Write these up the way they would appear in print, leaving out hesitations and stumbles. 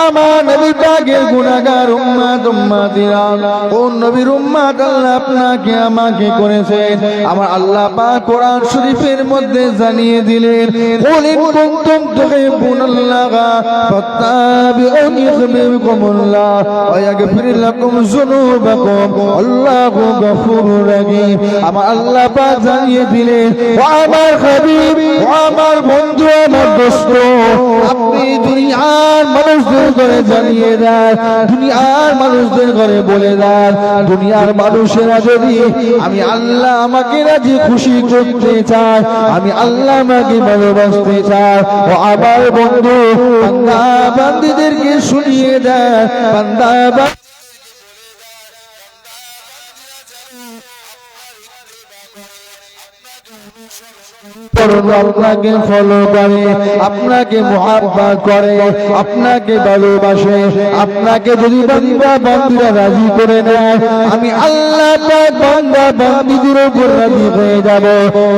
আমার নবী পাকের গুনাহগার উম্মতিরা, কোন নবীর উম্মত আল্লাহ আপনাকে আমাকে করেছেন? আমার আল্লাহ পাক কোরআন শরীফের মধ্যে জানিয়ে দিলেন, কুল ইন কুনতুম তুহিব্বুনাল্লাহ ফাত্তাবিউনি ইউহিব্বুকুমুল্লাহ ওয়া ইয়াগফির লাকুম যুনুবাকুম আল্লাহু গফুরুর রহিম। আমার আল্লাহ পাক জানিয়ে দিলেন, ও আমার হাবিব, ও আমার বন্ধু, আমার দোস্ত, আপনি দুনিয়ার মানুষদের করে জানিয়ে দেন, দুনিয়ার মানুষদের করে বলে দেন, দুনিয়ার মানুষেরা যদি আমি আল্লাহ আমাকে রাজি খুশি করতে চায়, আমি আল্লাহ আমাকে ভালোবাসতে চাই, ও আমার বন্ধু বান্দা বান্দীদেরকে শুনিয়ে দেন, বান্দা আপনাকে ফলো করে, আপনাকে মুহাব্বত করে, আপনাকে ভালোবাসে, আপনাকে যদি বান্দা বান্দীরা রাজি করে নেয়, আমি আল্লাহ পাক বান্দা বান্দীদের উপর রাজি হয়ে যাব।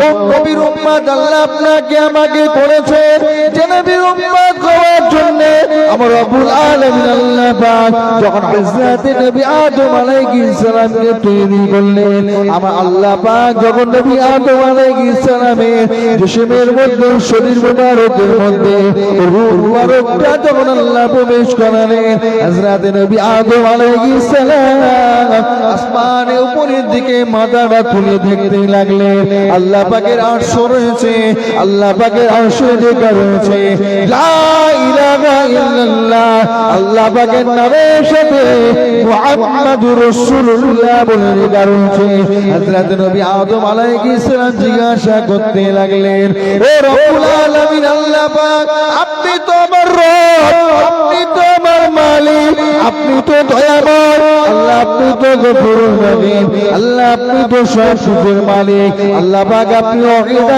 ও নবীর উম্মত, আল্লাহ আপনাকে আমাকে করেছে যে নবীর উম্মত হওয়ার জন্য। আমার রব্বুল আলামিন আল্লাহ পাক যখন হযরত নবী আদম আলাইহিস সালামকে তৈরি করলেন, আমার আল্লাহ পাক যখন নবী আদম আলাইহিস সালামের জিসমের মধ্যে, শরীর মুবারকের মধ্যে রূহ মুবারকটা যখন আল্লাহ প্রবেশ করালেন, হযরত নবী আদম আলাইহিস সালাম আসমানের উপরের দিকে মাথাটা তুলে দেখতে লাগলেন। আল্লাহ পাকের আরশ রয়েছে, আল্লাহ পাকের আরশে লেখা রয়েছে লা ইলাহা ইল্লাল্লাহ। আল্লাহ পাকের নামের সাথে মুহাম্মাদুর রাসূলুল্লাহ বলে লেখা রয়েছে। হযরত নবী আদম আলাইহিস সালাম জিজ্ঞাসা করতে লাগলেন, ও রব্বুল আলামিন আল্লাহ পাক, আপনি তো আমার রব, আপনি তো আমার মালিক, আপনি তো দয়াময় আল্লাহ, আপনি তো গফুরুর রহিম আল্লাহ, আপনি তো সব কিছুর মালিক আল্লাহ পাক, আপনি ওয়াহিদ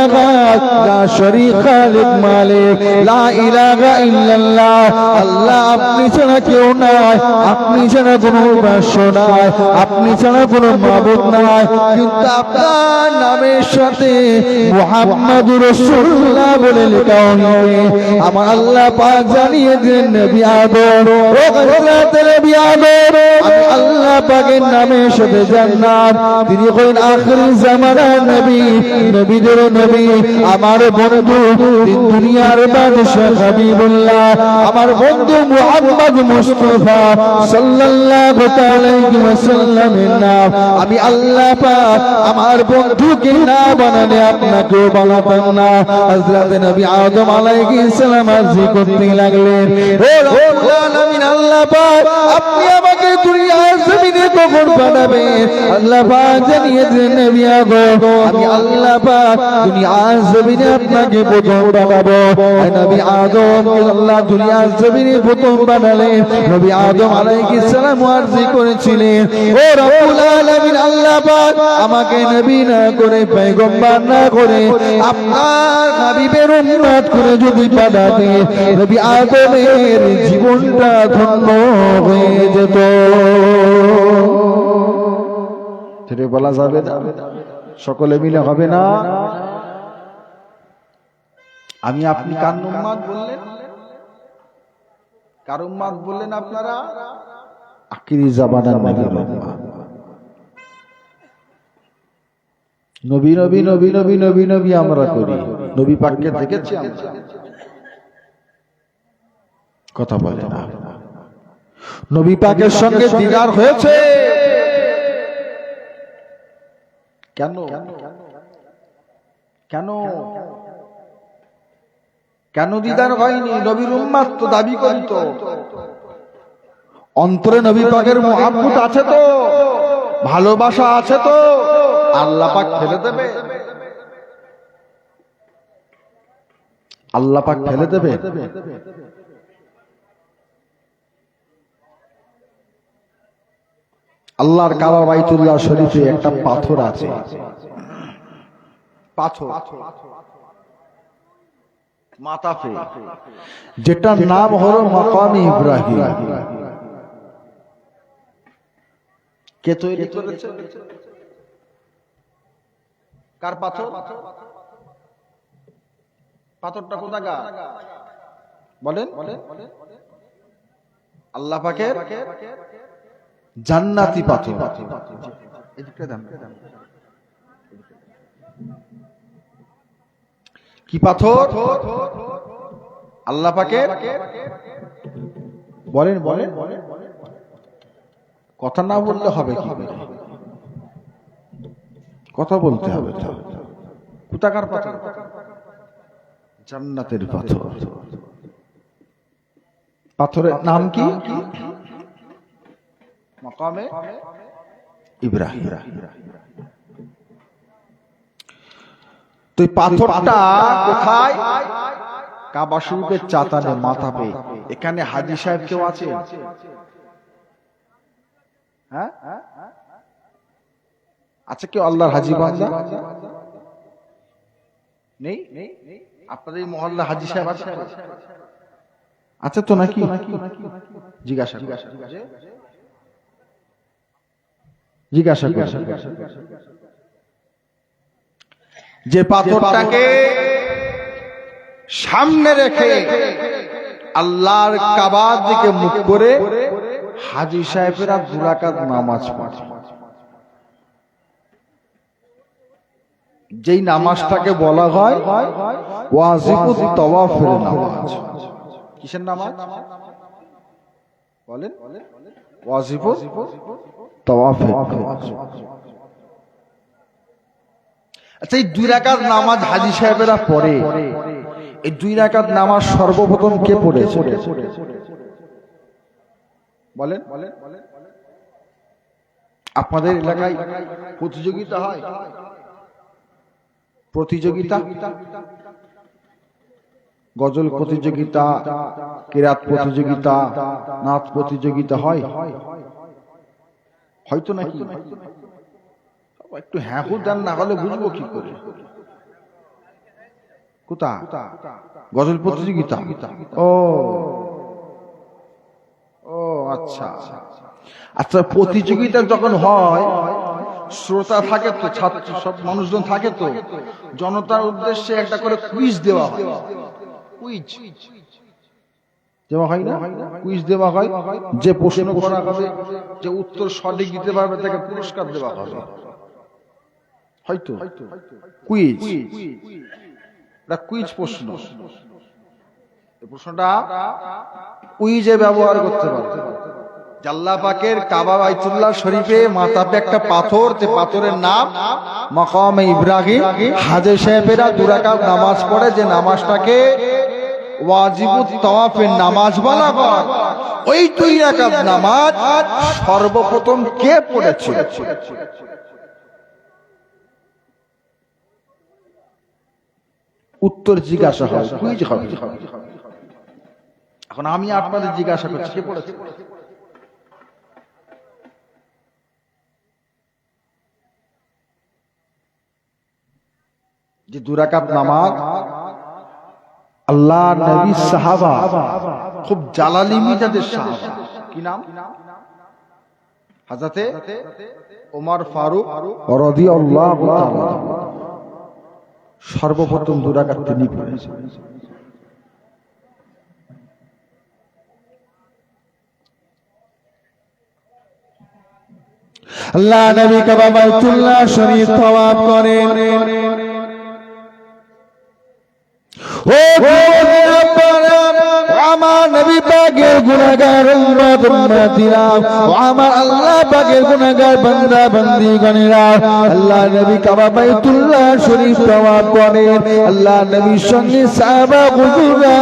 লা শরীকা লাহু মালিক লা ইলাহা ইল্লাল্লাহ। আল্লাহ আপনি ছাড়া কেউ নাই, আপনি ছাড়া কোনো উপাস্য নাই, আপনি ছাড়া কোনো মাবুদ নাই, কিন্তু আপনার নামের সাথে মুহাম্মাদুর রাসূলুল্লাহ বলে লেখা হয়েছে। আমার আল্লাহ পাক জানিয়ে দিলেন, নবী আদম, ও হযরত নবী আদম, আমি আল্লাহ পাকের নামের সাথে জান্নাত, তিনি হলেন আখির জামানার নবী, নবীদের নবী, আমার বন্ধু দুনিয়ার বাদশা হাবিবুল্লাহ, আমার বন্ধু মুহাম্মদ মুস্তাফা সাল্লাল্লাহু আলাইহি ওয়াসাল্লামের নাম আমি আল্লাহ পাক আমার বন্ধুকে না বানালে আপনাকেও বানাতাম না। হযরত নবী আদম আলাইহিস সালাম আরজি করতে লাগলেন, ও রব্বুল আলামিন আল্লাহ পাক, আপনি আমাকে দুনিয়ার জমিনে কখন পাঠাবেন? আল্লাহ পাক জানিয়ে দিলেন, নবী আদম, আমি আল্লাহ পাক দুনিয়ার জমিনে আপনাকে প্রথম বানাবো। নবী আদম আল্লাহ দুনিয়ার জমিনে প্রথম বানালেন। নবী আদম আলাইহিস সালাম আরজি করেছিলেন, ও রব্বুল আলামিন আল্লাহ পাক, আমাকে নবী না করে, পয়গম্বর না করে, আপনার হাবিবের উম্মত করে যদি পাঠাতে, নবী আদমের জীবনটা ধন্য হয়ে যেত। সেটা বলা যাবে না, সকলে মিলে হবে না। আমি আপনি কার উম্মত বললেন? কার উম্মত বললেন আপনারা? আখিরি জামানার নবীর উম্মত। নবী নবী নবী নবী নবী নবী আমরা করি, নবী পাককে দেখেছি আমরা? কথা বলে না। নবী পাকের সঙ্গে দিদার হয়েছে কেন? কেন কেন দিদার হয়নি? নবীর উম্মত তো দাবি করি, তো অন্তরে নবী পাকের মুহাব্বত আছে, তো ভালোবাসা আছে, তো আল্লাহ পাক ফেলে দেবে? আল্লাহ পাক ফেলে দেবে? আল্লাহর কাবা বাইতুল্লাহ শরীফে একটা পাথর আছে, পাথর মাতাফে, যেটার নাম হলো মাকামে ইব্রাহিম। কে তৈরি করেছে? কার পাথর? পাথরটা কোথাকার বলেন? আল্লাহ পাকের জান্নাতি পাথর। কি পাথর? আল্লাহ পাকের বলেন বলেন, কথা না বললে হবে কি? কথা বলতে হবে। কোথাকার পাথর? জান্নাতের পাথর। পাথরের নাম কি? মাকামে ইব্রাহিম। তো এই পাথরটা কোথায়? কাবা শরীফের চাতানে মাথাবে। এখানে হাজী সাহেব কেউ আছে? হ্যাঁ আচ্ছা, কেউ আল্লাহর হাজী বান্দা নেই? আপনাদের এই মহল্লা হাজী সাহেব আছে? আচ্ছা তো নাকি? জিজ্ঞাসা যে পাথরটাকে সামনে রেখে আল্লাহর কাবার দিকে মুখ করে হাজী সাহেবেরা 2 রাকাত নামাজ পড়ে, যেই নামাজটাকে বলা হয় ওয়াজিবুত তাওয়াফের নামাজ। কিসের নামাজ বলেন? ওয়াজিবুত তাওয়াফের নামাজ। আচ্ছা, এই 2 রাকাত নামাজ হাজী সাহেবেরা পড়ে, এই 2 রাকাত নামাজ সর্বপ্রথম কে পড়েছে বলেন? আপনাদের এলাকায় প্রতিযোগিতা হয়? প্রতিযোগিতা, গজল প্রতিযোগিতা, কিরাত প্রতিযোগিতা, নাচ প্রতিযোগিতা হয়? হয়তো নাকি? একটু হ্যাঁ দেন, না হলে বুঝবো কি করে? কোথা? গজল প্রতিযোগিতা। ও আচ্ছা আচ্ছা, প্রতিযোগিতা যখন হয় শ্রোতা থাকে তো, ছাত্র সব মানুষজন থাকে তো, জনতার উদ্দেশ্যে একটা করে কুইজ দেওয়া হয়। কুইজ দেওয়া হয় না? কুইজ দেওয়া হয়। যে প্রশ্ন করা হবে, যে উত্তর সঠিক দিতে পারবে তাকে পুরস্কার দেওয়া হবে। হয়তো কুইজ, কুইজ প্রশ্ন। প্রশ্নটা কুইজে ব্যবহার করতে পারবে। আল্লাহ পাকের কাবা বাইতুল্লাহ শরীফে মাথাতে একটা পাথর, যে পাথরের নাম মাকামে ইব্রাহিম। হাজী সাহেবেরা 2 রাকাত নামাজ পড়ে, যে নামাজটাকে ওয়াজিবুত তাওয়াফের নামাজ বলা হয়। ওই 2 রাকাত নামাজ সর্বপ্রথম কে পড়েছিল? উত্তর জিজ্ঞাসা হয়, কুইজ হবে। এখন আমি আপনাদের জিজ্ঞাসা করছি, কে পড়েছে? যে 2 রাকাত নামাজ আল্লাহ নবী সাহাবা, খুব জালালি মিজাজের সাহাবা। কি নাম? হযরতে ওমর ফারুক রাদিয়াল্লাহু তাআলা। সর্বপ্রথম 2 রাকাত তিনি পড়েছেন। আল্লাহ নবী কাবা বাইতুল্লাহ শরীফ তাওয়াফ করেন। আমার নবী পাকের গুনাহগার উম্মত উম্মতিরা, আমার আল্লাহ পাকের গুনাহগার বান্দা বান্দীগণেরা, আল্লাহ নবী কাবা বাইতুল্লাহ শরীফ তাওয়াফ করেন। আল্লাহ নবীর সঙ্গে সাহাবা হুজুররা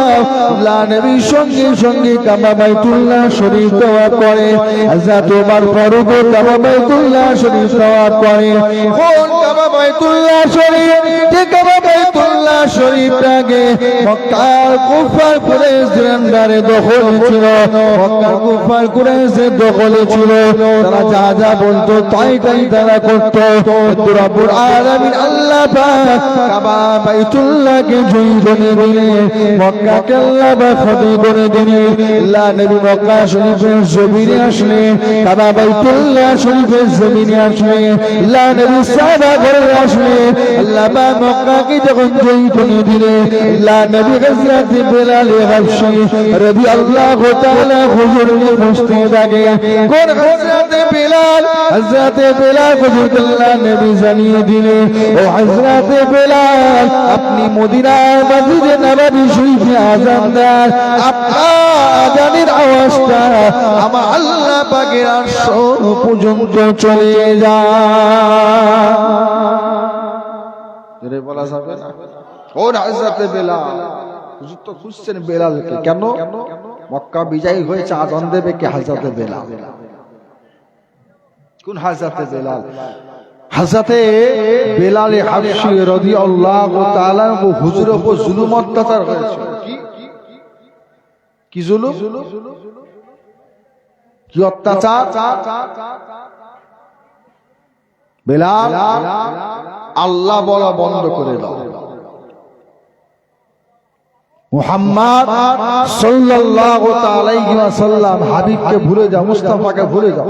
আল্লাহ নবীর সঙ্গে সঙ্গে কাবা বাইতুল্লাহ শরীফ তাওয়াফ করেন। হযরত ওমর ফারুক কাবা বাইতুল্লাহ শরীফ তাওয়াফ করেন। কোন কাবা বাইতুল্লাহ শরীফ? যে কাবা বাইতুল্লাহ শরীফটাকে মক্কার কুফার কুরাইশদের আন্ডারে দখলে ছিল, মক্কার কুফার কুরাইশদের দখলে ছিল। তারা যা যা বলতো তাই তাই তারা করতো। রব্বুল আলামিন আল্লাহ পাক কাবা বাইতুল্লাহকে জয়ী করে দিলেন, মক্কাকে আল্লাহ পাক ফতহ করে দিলেন। আল্লাহ নবী মক্কা শরীফের জমিনে আসলেন, কাবা বাইতুল্লাহ শরীফের জমিনে আসলেন, আল্লাহ নবী সাহাবা করে আসলেন। আল্লাহ পাক মক্কাকে যখন জয়ী করে দিলেন, আল্লাহ নবী হযরত বেলাল হাবশী রাদিয়াল্লাহু তাআলা হুজুরে বসতে থাকে। কোন হযরত বেলাল? হযরত বেলাল আল্লাহ নবী জানিয়ে দিলেন, ও হযরত বেলাল আপনি মদিনার মসজিদে নববী শরীফে আযান দেন, আপনার আযানের আওয়াজটা আমার আল্লাহ পাকের আরশ পর্যন্ত চলে যায়। জোরে বলা যাবে না? কোন হযরত বেলাল? হুজুর তো খুঁজছেন বেলালকে, কেন? মক্কা বিজয়ী হয়েছে, আযান দেবে কে? হযরত বেলাল। কোন হযরত বেলাল? হযরত বেলাল হাবশী রাদিয়াল্লাহু তাআলা হুজুরের উপর জুলুম অত্যাচার হয়েছে। কি জুলুম, কি অত্যাচার? বেলাল আল্লাহ বলা বন্ধ করে দাও, মুহাম্মদ সাল্লাল্লাহু আলাইহি ওয়াসাল্লাম হাবিবকে ভুলে যাও, মুস্তাফাকে ভুলে যাও।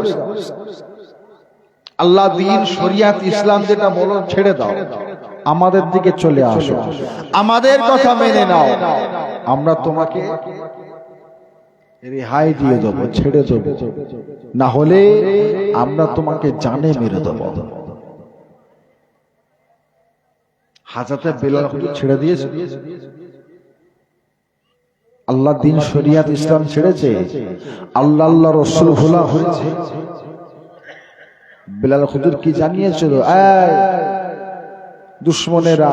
আল্লাহ দ্বীন শরিয়াত ইসলাম যেটা বলো ছেড়ে দাও, আমাদের দিকে চলে আসো, আমাদের কথা মেনে নাও, আমরা তোমাকে রেহাই দিয়ে দেবো, ছেড়ে দেবো, না হলে আমরা তোমাকে জানে মেরে দেবো। হাজরতে বেলাল হুজুর ছেড়ে দিয়েছে, আল্লাহ দ্বীন শরিয়াত ইসলাম ছেড়েছে, আল্লাহ আল্লাহ রাসূল ভোলা হয়েছে। বেলাল হুজুর কি জানিয়েছিল? এই দুশমনেরা,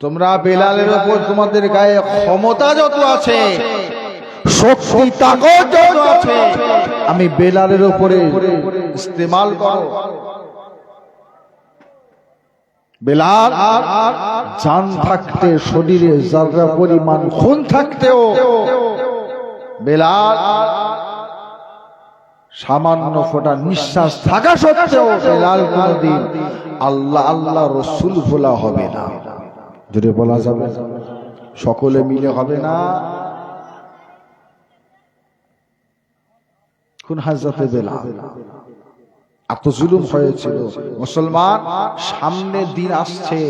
তোমরা বেলালের উপর তোমাদের গায়ে ক্ষমতা যত আছে, শক্তি তাকত যত আছে, আমি বেলালের উপরে ইস্তেমাল করো। বেলাল জান থাকতে, শরীরে যারা পরিমাণ খুন থাকতেও বেলাল সামান্য ফোঁটা নিঃশ্বাস থাকা সত্ত্বেও বেলাল কোনদিন আল্লাহ আল্লাহ রাসূল বলা হবে না। জোরে বলা যাবে? সকলে মিলে হবে না। কোন হযরত বেলাল এত জুলুম হয়েছিল। মুসলমান, সামনে দিন আসছে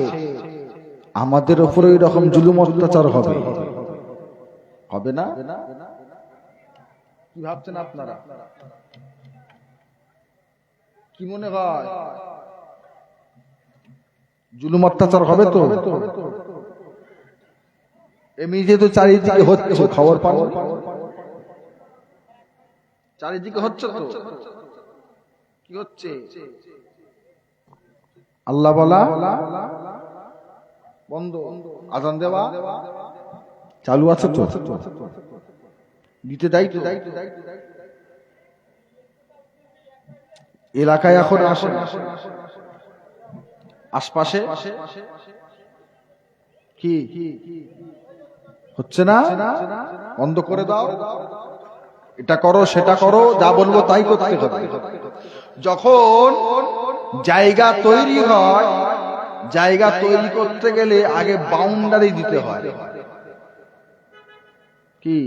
আমাদের উপরে এরকম জুলুম অত্যাচার হবে, হবে না? কি ভাবছেন আপনারা? কি মনে হয় জুলুম অত্যাচার হবে তো? এমনিতে তো চারিদিকে হচ্ছে, খবর পান, চারিদিকে হচ্ছে তো। কি হচ্ছে? আল্লাহ বলা বন্ধ, আযান দেওয়া চালু আছে তো, দিতে দায়িত্ব। এলাকায় এখন আসে, আশপাশে কি হচ্ছে না? বন্ধ করে দাও, এটা করো সেটা করো, যা বলবো তাই করতে হবে। যখন জায়গা তৈরি হয়, জায়গা তৈরি করতে গেলে আগে বাউন্ডারি দিতে হয়। কি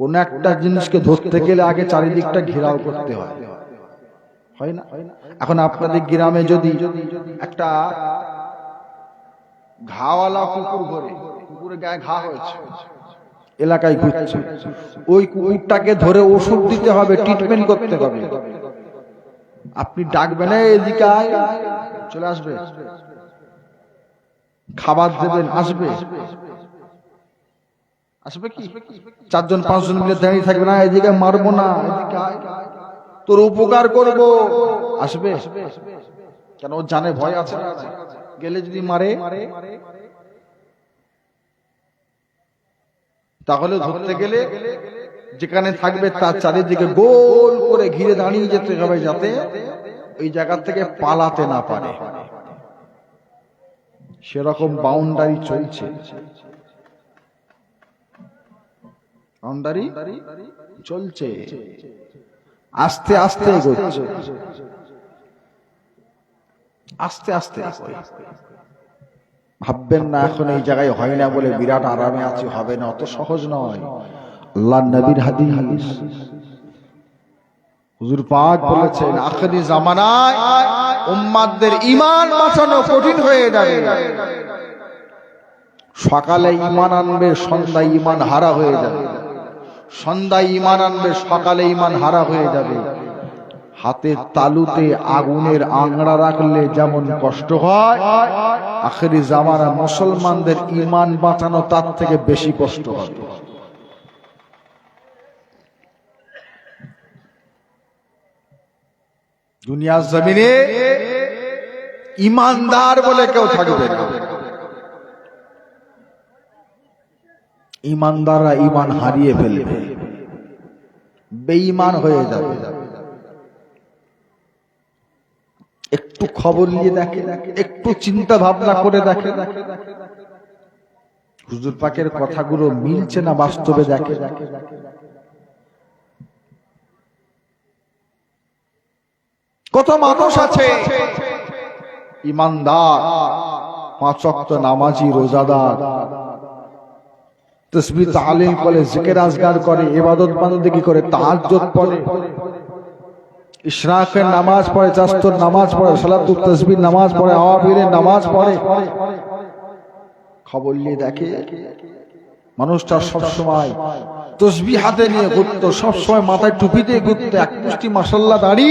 কোন একটা জিনিসকে ধরতে গেলে আগে চারিদিকটা ঘেরাও করতে হয়, হয় না? এখন আপনাদের গ্রামে যদি একটা ঘাওয়ালা কুকুর ঘরে, কুকুরের গায়ে ঘা হয়েছে, এলাকায় ঘুরছে, ওই কুকুরটাকে ধরে ওষুধ দিতে হবে, ট্রিটমেন্ট করতে হবে। আপনি ডাকবেন, এদিকে আয়, চলে আসবে, খাবার দেবেন, আসবে, আসবে কি? 4 জন 5 জন মিলে দাঁড়িয়ে থাকবে না, এদিকে মারবো না, এদিকে আয়, তোর উপকার করব, আসবে? কেন? ও জানে ভয় আছে, গেলে যদি মারে তাহলে ধরতে গেলে যেখানে থাকবে তার চারিদিকে গোল করে ঘিরে দাঁড়িয়ে যেতে হবে, যাতে ওই জায়গা থেকে পালাতে না পারে। সেরকম বাউন্ডারি চলছে, বাউন্ডারি চলছে, আস্তে আস্তে এগোচ্ছে, আস্তে আস্তে। ভাববেন না এখন এই জায়গায় হয় না বলে বিরাট আরামে আছে, হবে না, অত সহজ নয়। আল্লাহর নবীর হাদিস, হুজুর পাক বলেছেন আখিরি জামানায় উম্মাতদের ঈমান বাঁচানো কঠিন হয়ে যাবে। সকালে ঈমান আনবে, সন্ধ্যায় ঈমান হারা হয়ে যাবে, সন্ধ্যায় ঈমান আনবে, সকালে ঈমান হারা হয়ে যাবে। হাতের তালুতে আগুনের আংড়া রাখলে যেমন কষ্ট হয়, আখিরি জামানা মুসলমানদের ঈমান বাঁচানো তার থেকে বেশি কষ্ট হবে। দুনিয়ার জমিনে ঈমানদার বলে কেউ থাকবে না। ঈমানদাররা ঈমান হারিয়ে ফেলবে, বেঈমান হয়ে যাবে। একটু খবর নিয়ে দেখে, একটু চিন্তা ভাবনা করে দেখে, হুজুর পাকের কথাগুলো মিলছে না বাস্তবে দেখে। কত মানুষ আছে ঈমানদার, 5 ওয়াক্ত নামাজি, রোজাদার, তাসবিহ তাহলিল করে, জিকির আজকার করে, ইবাদত বান্দেগি করে, তাহাজ্জুদ পড়ে, ইশরাকের নামাজ পড়ে, চাস্তর নামাজ পড়ে, সালাতুত তাসবিহ নামাজ পড়ে, আওয়াবিরের নামাজ পড়ে। খবর নিয়ে দেখে মানুষটা সবসময় তাসবিহ হাতে নিয়ে ঘুরতো, সবসময় মাথায় টুপি দিয়ে ঘুরতো, এক মুষ্টি মাশাআল্লাহ দাড়ি।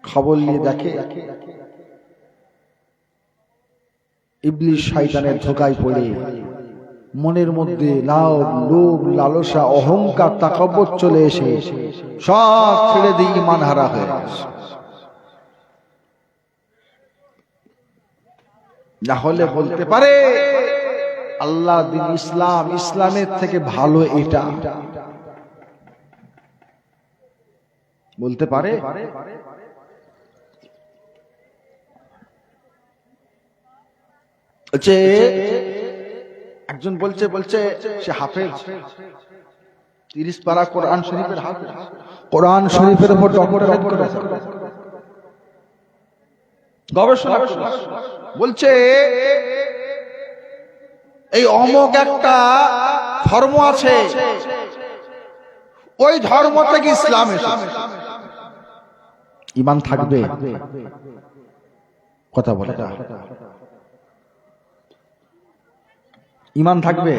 খবর নিয়ে দেখে ইবলিস শয়তানের ধোঁকায় পড়ে মনের মধ্যে লোভ, লালসা, অহংকার, তাকাব্বুর চলে এসে সব ছেড়ে দিয়ে ঈমান হারা হয়ে গেছে। না হলে বলতে পারে আল্লাহ দিন ইসলাম, ইসলামের থেকে ভালো এটা বলতে পারে? একজন বলছে সে হাফেজ, 30 পারা কোরআন শরীফের হাফেজ, কোরআন শরীফের উপর ডক্টরেট করেছে, গবেষণা বলছে এই অমুক একটা ধর্ম আছে, ওই ধর্ম থেকে ইসলাম এসেছে। ঈমান থাকবে? কথা বলে ঈমান থাকবে?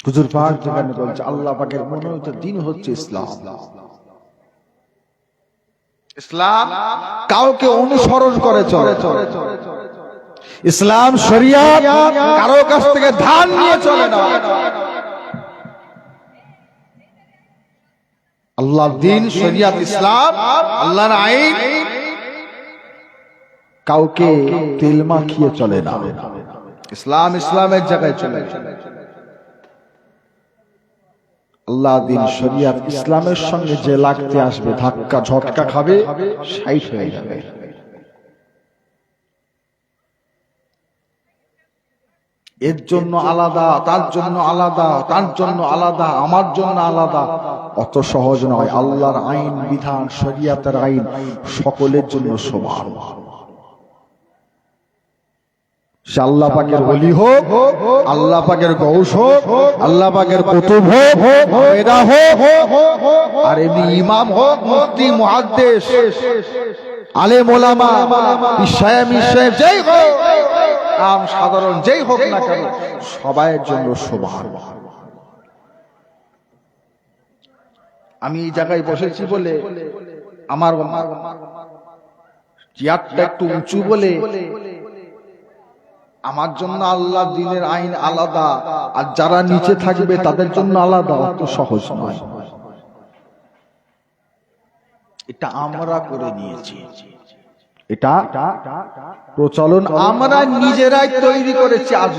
হুজুর পাক যেখানে বলছে আল্লাহ পাকের মনোনীত দ্বীন হচ্ছে ইসলাম। ইসলাম কাউকে অনুসরণ করে চলে, ইসলাম শরিয়ত কারো কাছ থেকে ধার নিয়ে চলে না। আল্লাহর দ্বীন, শরিয়ত, ইসলাম, আল্লাহর আইন কাউকে তেল মাখিয়ে চলে না। ইসলাম ইসলামের জায়গায় চলে। আল্লাহ দিন, শরিয়ত, ইসলামের সঙ্গে যে লাগতে আসবে ধাক্কা ঝটকা খাবে, সাইড হয়ে যাবে। এর জন্য আলাদা, তার জন্য আলাদা, তার জন্য আলাদা, আমার জন্য আলাদা, অত সহজ নয়। আল্লাহর আইন বিধান, শরিয়তের আইন সকলের জন্য সমান। সে আল্লাহ পাকের ওলি হোক, আল্লাহ পাকের গৌস হোক, আল্লাহ পাকের কুতুব হোক, মেদা হোক, আর এমনি ইমাম হোক, মুফতি, মুহাদ্দিস, আলেম ওলামা, ইশায়েম যেই হোক, আম সাধারণ যেই হোক না কেন, সবাইয়ের জন্য সমান। আমি এই জায়গায় বসেছি বলে আমার চেয়ারটা একটু উঁচু বলে আমার জন্য আল্লাহ দ্বীনের আইন আলাদা, আর যারা নিচে থাকবে তাদের জন্য আলাদা, অত সহজ নয়। এটা আমরা করে নিয়েছি, এটা প্রচলন আমরা নিজেরাই তৈরি করেছি। আজ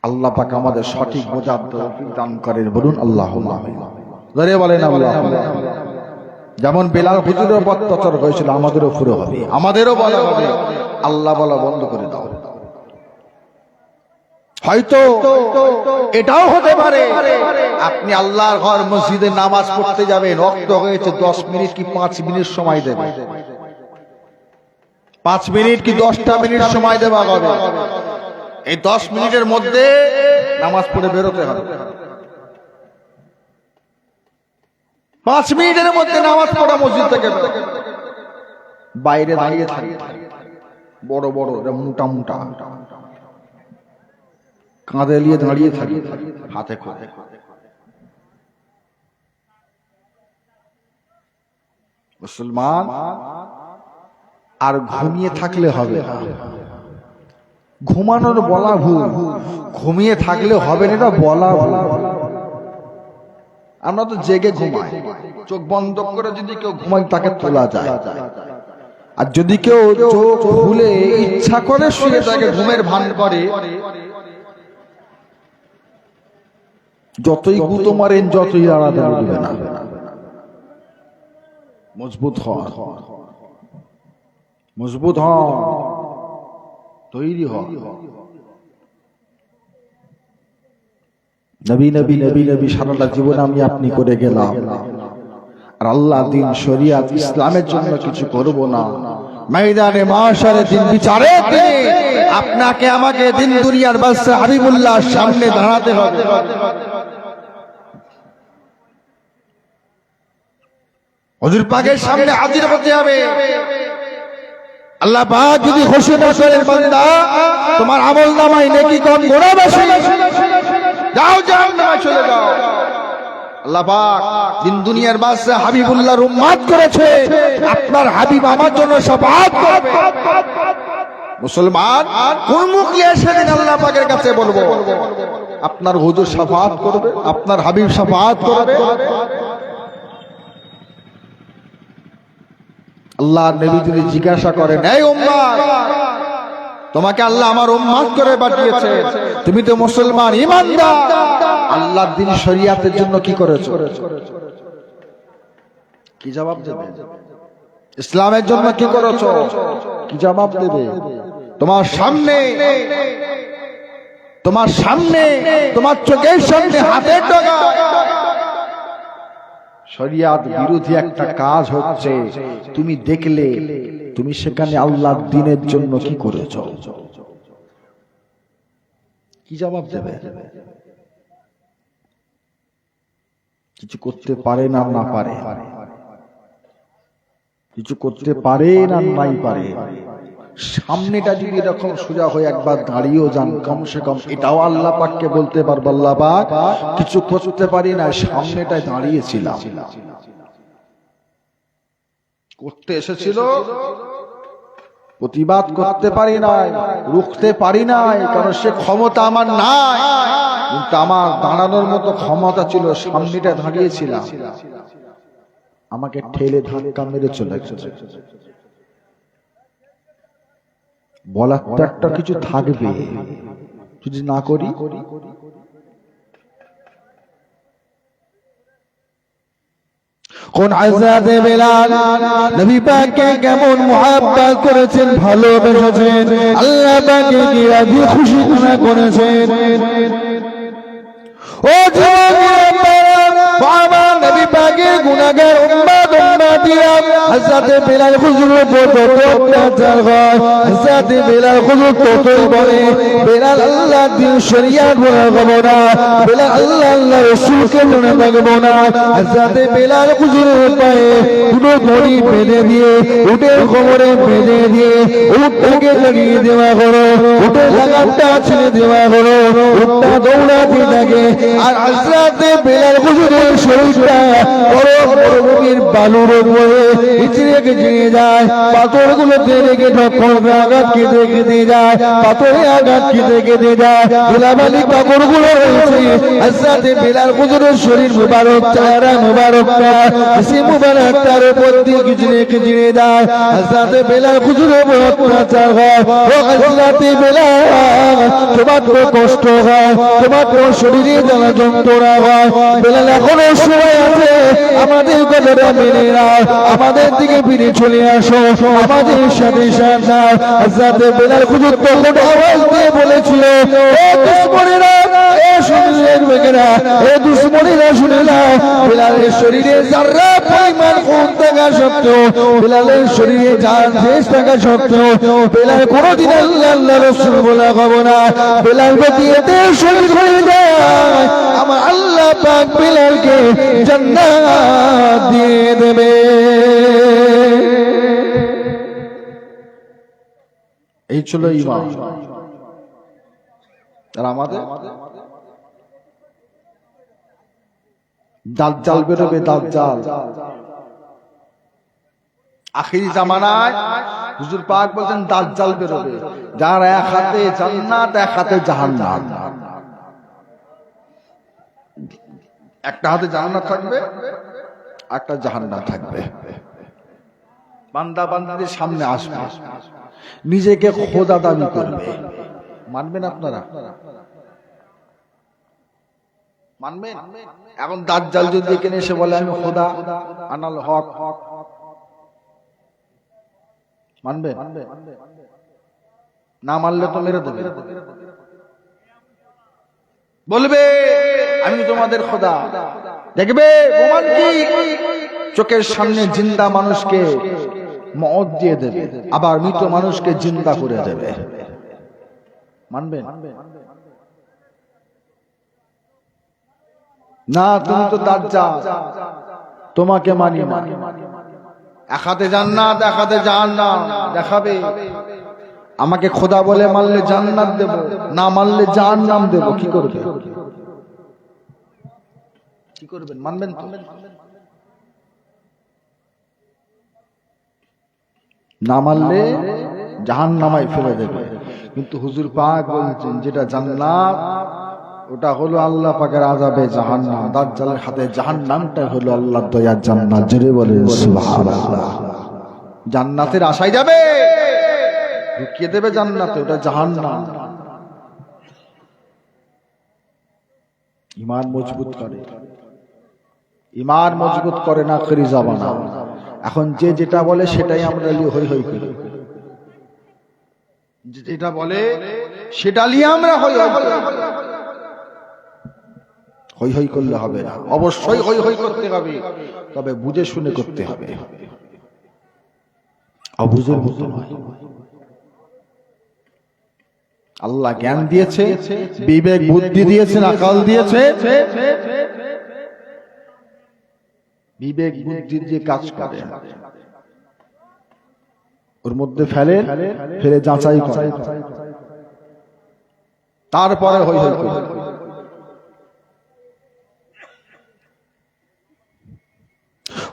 আল্লাহ পাক আমাদের সঠিক বোঝার তৌফিক দান করেন, বলুন আল্লাহুম্মা আমিন। জোরে বলেন আল্লাহুম্মা। যেমন বেলাল হুজুরের উপর অত্যাচার হয়েছিল, আমাদেরও পুরো হবে, আমাদেরও বলা হবে আল্লাহ বলা বন্ধ করে দাও। হয়তো এটাও হতে পারে আপনি আল্লাহর ঘর মসজিদে নামাজ পড়তে যাবেন, ওয়াক্ত হয়েছে, 10 মিনিট কি 5 মিনিট সময় দেবেন, 5 মিনিট কি 10টা মিনিট সময় দেওয়া হবে। এই 10 মিনিটের মধ্যে নামাজ পড়ে বেরোতে হবে। 5 মিনিটের মধ্যে নামাজ পড়া মসজিদ থেকে বাইরে দাঁড়িয়ে থাকে, বড় বড় মোটা মোটা কাঁধে নিয়ে দাঁড়িয়ে থাকে, হাতে করে মুসলমান। আর ঘুমিয়ে থাকলে হবে না, ঘুমানোর বলা ভুল, ঘুমিয়ে থাকলে হবে না, এটা বলা ভুল। আমরা তো জেগে ঘুমাই, চোখ বন্ধ করে যদি কেউ ঘুমাই তাকে তোলা যায়, আর যদি কেউ চোখ খুলে ইচ্ছা করে শুয়ে থাকে, ঘুমের ভান করে, যতই গুঁতো মারেন যতই আলাদা উঠবে না। মজবুত হন, মজবুত হন, তৈরি হন। নবী নবী নবী নবী সারাটা জীবন আমি আপনি করে গেলাম, আর আল্লাহ দিন শরিয়াত ইসলামের জন্য কিছু করব না। ময়দানে মাশারে দিন বিচারে আপনাকে আমাকে দিন দুনিয়ার বাদশা হাবিবুল্লাহর সামনে দাঁড়াতে হবে। হুজুর পাকের সামনে হাজির হতে হবে। আল্লাহ পাক যদি খুশি না করেন, বান্দা তোমার আমলনামায় নেকি কম গুনাহ বেশি, যাও জাহান্নামে চলে যাও। আল্লাহ পাক দিন দুনিয়ার বাদশা হাবিবুল্লাহর উম্মত করেছে, আপনার হাবিব আমার জন্য শাফাআত করবে। মুসলমান কোন মুখ নিয়ে সেদিন আল্লাহ পাকের কাছে বলবো, আপনার হুজুর শাফাআত করবে, আপনার হাবিব শাফাআত করবে। আল্লাহর নবী যদি জিজ্ঞাসা করেন, এই উম্মত, তোমাকে আল্লাহ আমার উম্মত করে পাঠিয়েছে, তুমি তো মুসলমান ঈমানদার, আল্লাহর দ্বীন শরিয়াতের জন্য কি করেছো? কি জবাব দেবে? ইসলামের জন্য কি করেছো? কি জবাব দেবে? তোমার সামনে, তোমার সামনে, তোমার চোখের সামনে হাতের ডগা শরিয়াত বিরোধী একটা কাজ হচ্ছে, তুমি দেখলে তুমি সেখানে আল্লাহর দ্বীনের জন্য কি করেছো? কি জবাব দেবে? কিছু করতে পারে না, না পারে, কিছু করতে পারে না, নাই পারে। সামনেটা যদি এরকম সোজা হয়ে একবার দাঁড়িয়েও যান, কমসে কম এটাও আল্লাহ পাককে বলতে পারবো, আল্লাহ পাক কিছু করতে পারি না, সামনেটায় দাঁড়িয়েছিলাম, করতে এসেছিল, প্রতিবাদ করতে পারি নাই, রুখতে পারি নাই, কারণ সে ক্ষমতা আমার নাই, কিন্তু আমার দাঁড়ানোর মতো ক্ষমতা ছিল, সামনেটা দাঁড়িয়েছিলাম, আমাকে ঠেলে ধাক্কা মেরে চলে গেছে। বলার তো একটা কিছু থাকবে, যদি না করি। কোন আযাবে বেলাল নবী পাককে কেমন মুহাব্বত করেছেন, ভালোবেসেছেন, আল্লাহ পাককে কি রাজি খুশি করেছেন। ও আমার নবী পাকের গুনাহগার উম্মত উম্মতিরা, হযরত বেলাল হুজুরের উপর অত্যাচার হয়, হযরত বেলাল হুজুর ততই বলে, বেলাল আল্লাহর দ্বীন শরিয়াত মনে রাখবো না, বেলাল আল্লাহ আল্লাহ রাসূলকে মনে রাখবো না। হযরত বেলাল হুজুরের পায়ে দুটো দড়ি বেঁধে দিয়ে, উটের কোমরে বেঁধে দিয়ে, উট থেকে লাগিয়ে দেওয়া হলো, উটের লাগামটা ছেড়ে দেওয়া হলো, উটটা দৌড়াতে থাকে, আর হযরত বেলাল হুজুরের শরীরটা বড় বড় ভূমির বালুর উপরে ইচড়ে গিয়ে যায়, পাথরগুলোতে রেখে ঢক্কর আঘাত কেটে কেটে যায়, পাথরে আঘাত কেটে কেটে যায়, ধুলাবালি কাপড়গুলো রয়েছে হযরত বিলাল হুজুরের শরীর মুবারক চেহারা মুবারক ইসি মুবারক তার উপর দিয়ে খিচড়ে দেয় হযরত বিলাল হুজুরের বড় অত্যাচার হয় ও হযরত বিলাল তোমার তো কষ্ট হয় তোমার তো শরীরে জ্বালা যন্ত্রণা হয় বিলাল এখনো সময় আছে আমাদের কথাটা মেনে নাও আমাদের দিকে ফিরে চলে আসো আমাদের সাথে সাথে হযরত বিলাল হুজুর তখন আওয়াজ দিয়ে বলেছিল ও দুশমনেরা এ শরীরের বেগেরা এ দুশমনেরা শুনে নাও বিলালের শরীরে যারা পরিমাণ খুন থাকা সত্ত্বেও বিলালের শরীরে জান শেষ থাকা সত্ত্বেও বিলাল কোনোদিন আল্লাহ আল্লাহ রাসূল বলা হবে না বিলাল যদি এতে শহীদ হয়ে যায় আমার আল্লাহ পাক বিলালকে জান্নাত দিয়ে দেবে এই ছিল ঈমান আর আমাদের দাজ্জাল বেরোবে দাজ্জাল আখিরি জামানায় হুজুর পাক বলেন দাজ্জাল বেরোবে যার এক হাতে জান্নাত এক হাতে জাহান্নাম একটা হাতে জান্নাত থাকবে একটা জাহান্নাম থাকবে বান্দা বান্দাদের সামনে আসবে নিজেকে খোদা দাবি করবে মানবেন আপনারা মানবেন এখন দাজ্জাল যদি এখানে এসে বলে আমি খোদা আনাল হক মানবে না মানলে তো মেরে দেবে বলবে আমি তোমাদের খোদা দেখবে প্রমাণ কি চোখের সামনে জিন্দা মানুষকে মওত দিয়ে দেবে আবার মৃত মানুষকে জিন্দা করে দেবে মানবেন না তুমি তো দাজ্জাল তোমাকে মানি না এক হাতে জান্নাত এক হাতে জাহান্নাম দেখাবে আমাকে খোদা বলে মানলে জান্নাত দেব না মানলে জাহান্নাম দেব কি করবে কি করবেন মানবেন তো না মানলে জাহান্নামায় ফেলে দেবে কিন্তু হুজুর পাক বলছেন যেটা জান্নাত ওটা হলো আল্লাহ পাকের আযাবে জাহান্নাম দাজ্জালের হাতে জাহান্নামটা হলো আল্লাহর দয়ার জান্নাত জোরে বলেন সুবহানাল্লাহ জান্নাতের আশায় যাবে ঢুকিয়ে দেবে জান্নাতে ওটা জাহান্নাম ঈমান মজবুত করে ঈমান মজবুত করে না আখিরি জামানা এখন যে যেটা বলে সেটাই আমরা হই হই করি যেটা বলে সেটা নিয়ে আমরা হই হই করি হই হই করলে হবে না অবশ্যই হই হই করতে হবে তবে বুঝে শুনে করতে হবে অবুঝের মতো নয় আল্লাহ জ্ঞান দিয়েছে বিবেক বুদ্ধি দিয়েছেন আকল দিয়েছে বিবেক বুদ্ধি দিয়ে কাজ করে ওর মধ্যে ফেলে যাচাই করে তারপরে হই হই করে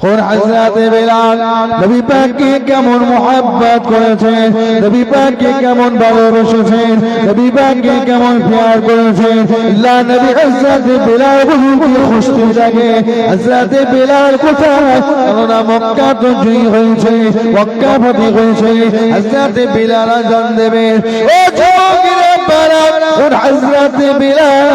और हज़रत बिलाल नबी पाक की केमन मोहब्बत করেছেন নবী পাক কে কেমন ভালোবেসেছেন নবী পাক কে কেমন প্যার করেছেন আল্লাহ নবী হযরত বিলাল হুজুরকে খুশি লাগে হযরত বিলাল কোথায় ওনা মক্কা তো জয় হয়েছে মক্কা ফতে হয়েছে হযরত বিলাল আযান দেবে ও যুবকেরা বারাক और हज़रत বিলাল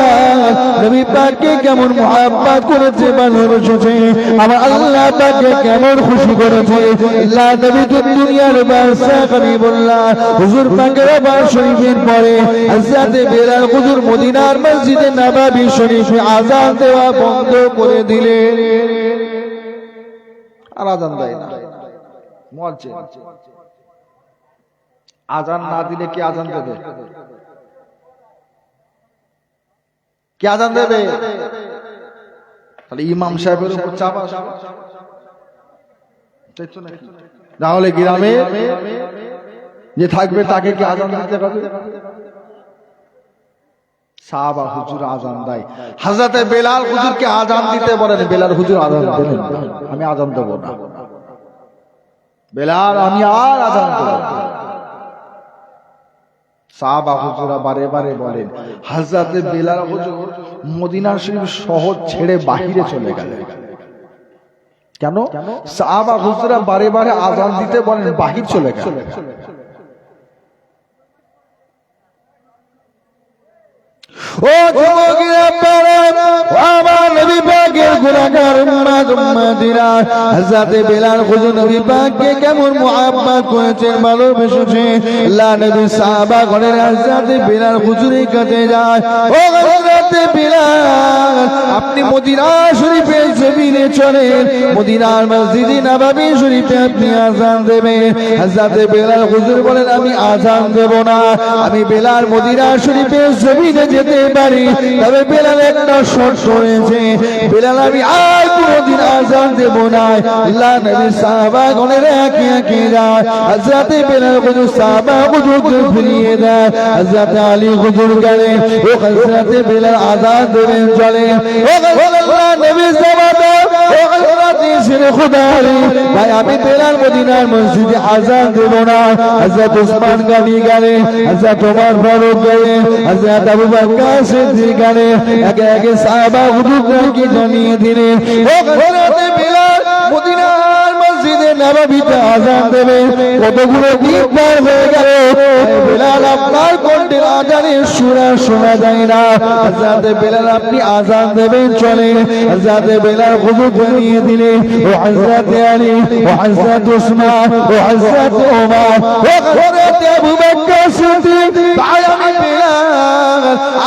নবী পাক কে কেমন মোহব্বত করেছে ভালোবেসেছে আমার আল্লাহ পাকে কেমন খুশি করেছে আল্লাহ নবী তো দুনিয়ার বাদশা হাবিবুল্লাহ হুজুর পাকের বাড়ি শরীফের পরে হযরত বিলাল হুজুর মদিনার মসজিদে নববী শরীফে আযান দেওয়া বন্ধ করে দিলেন আর আযান দেয় না মুয়াজ্জিন আযান না দিলে কি আযান দেবে কি আযান দেবে তাহলে ইমাম সাহেবের উপর চাপ আসবে তাহলে গ্রামে যে থাকবে তাকে কি আযান দিতে হবে সাহাবা হুজুর আযান দেয় হযরত বিলাল হুজুরকে আযান দিতে বলেন বিলাল হুজুর আযান দিলেন আমি আযান দেব না বিলাল আমি আর আযান দেব না সাহাবা হুজুরা বারে বারে বলেন হযরতে বেলাল হুজুর মদিনা শরীফ শহর ছেড়ে বাহিরে চলে গেলেন। কেন? সাহাবা হুজুরা বারে বারে আযান দিতে বলেন, বাহির চলে গেলেন। ও যুবকেরা আমার নবী পাকের গুনাহগার উম্মতিরা হযরতে বেলাল হুজুর নবী পাককে কেমন মুহাব্বত করেছেন, ভালোবেসেছেন। আল্লাহ নবী সাহাবা গণের হযরতে বেলাল হুজুরের কাছে যায়, ও হযরতে বেলাল আপনি মদিনা শরীফের জমিনে চলেন, মদিনার মসজিদে নববী শরীফে আপনি আযান দেবেন। হযরতে বেলাল হুজুর বলেন আমি আযান দেব না, আমি বেলাল মদিনা শরীফের জমিনে যেতে পারি, তবে বেলাল একটা শর্ত রয়েছে, বেলাল আমি আর কোনদিন আযান দেব না। আল্লাহ নবী সাহাবা গণের একে একে যায়, হযরতে বেলাল হুজুর সাহাবা হুজুরকে ফিরিয়ে দেয়। হযরতে আলী হুজুর গেলেন, ও হযরতে বেলাল আযান দেবেন চলেন। ও আল্লাহ নবী সাহাবা, ও হযরতে শেরে খোদা আলী ভাই আমি বেলাল মদিনার মসজিদে আযান দেব না। হযরত ওসমান গনি গেলেন, হযরত ওমর ফারুক গেলেন, হযরত আবু বকর সিদ্দিক গেলেন, একে একে সাহাবা হুজুরকে জানিয়ে দিলেন, ও হযরতে বেলাল মদিনার মসজিদে নববীতে আযান দেবে। কতগুলো দিন পার হয়ে গেল, বেলাল আপনার কণ্ঠের আযানের সুর শোনা যায় না। হযরতে বেলাল আপনি আযান দেবেন চলেন। হযরতে বেলাল হুজুর জানিয়ে দিলেন, ও হযরতে আলী, ও হযরতে ওসমান, ও হযরতে ওমর, ও হযরতে আবু বকর সিদ্দিক ভাই আমি বেলাল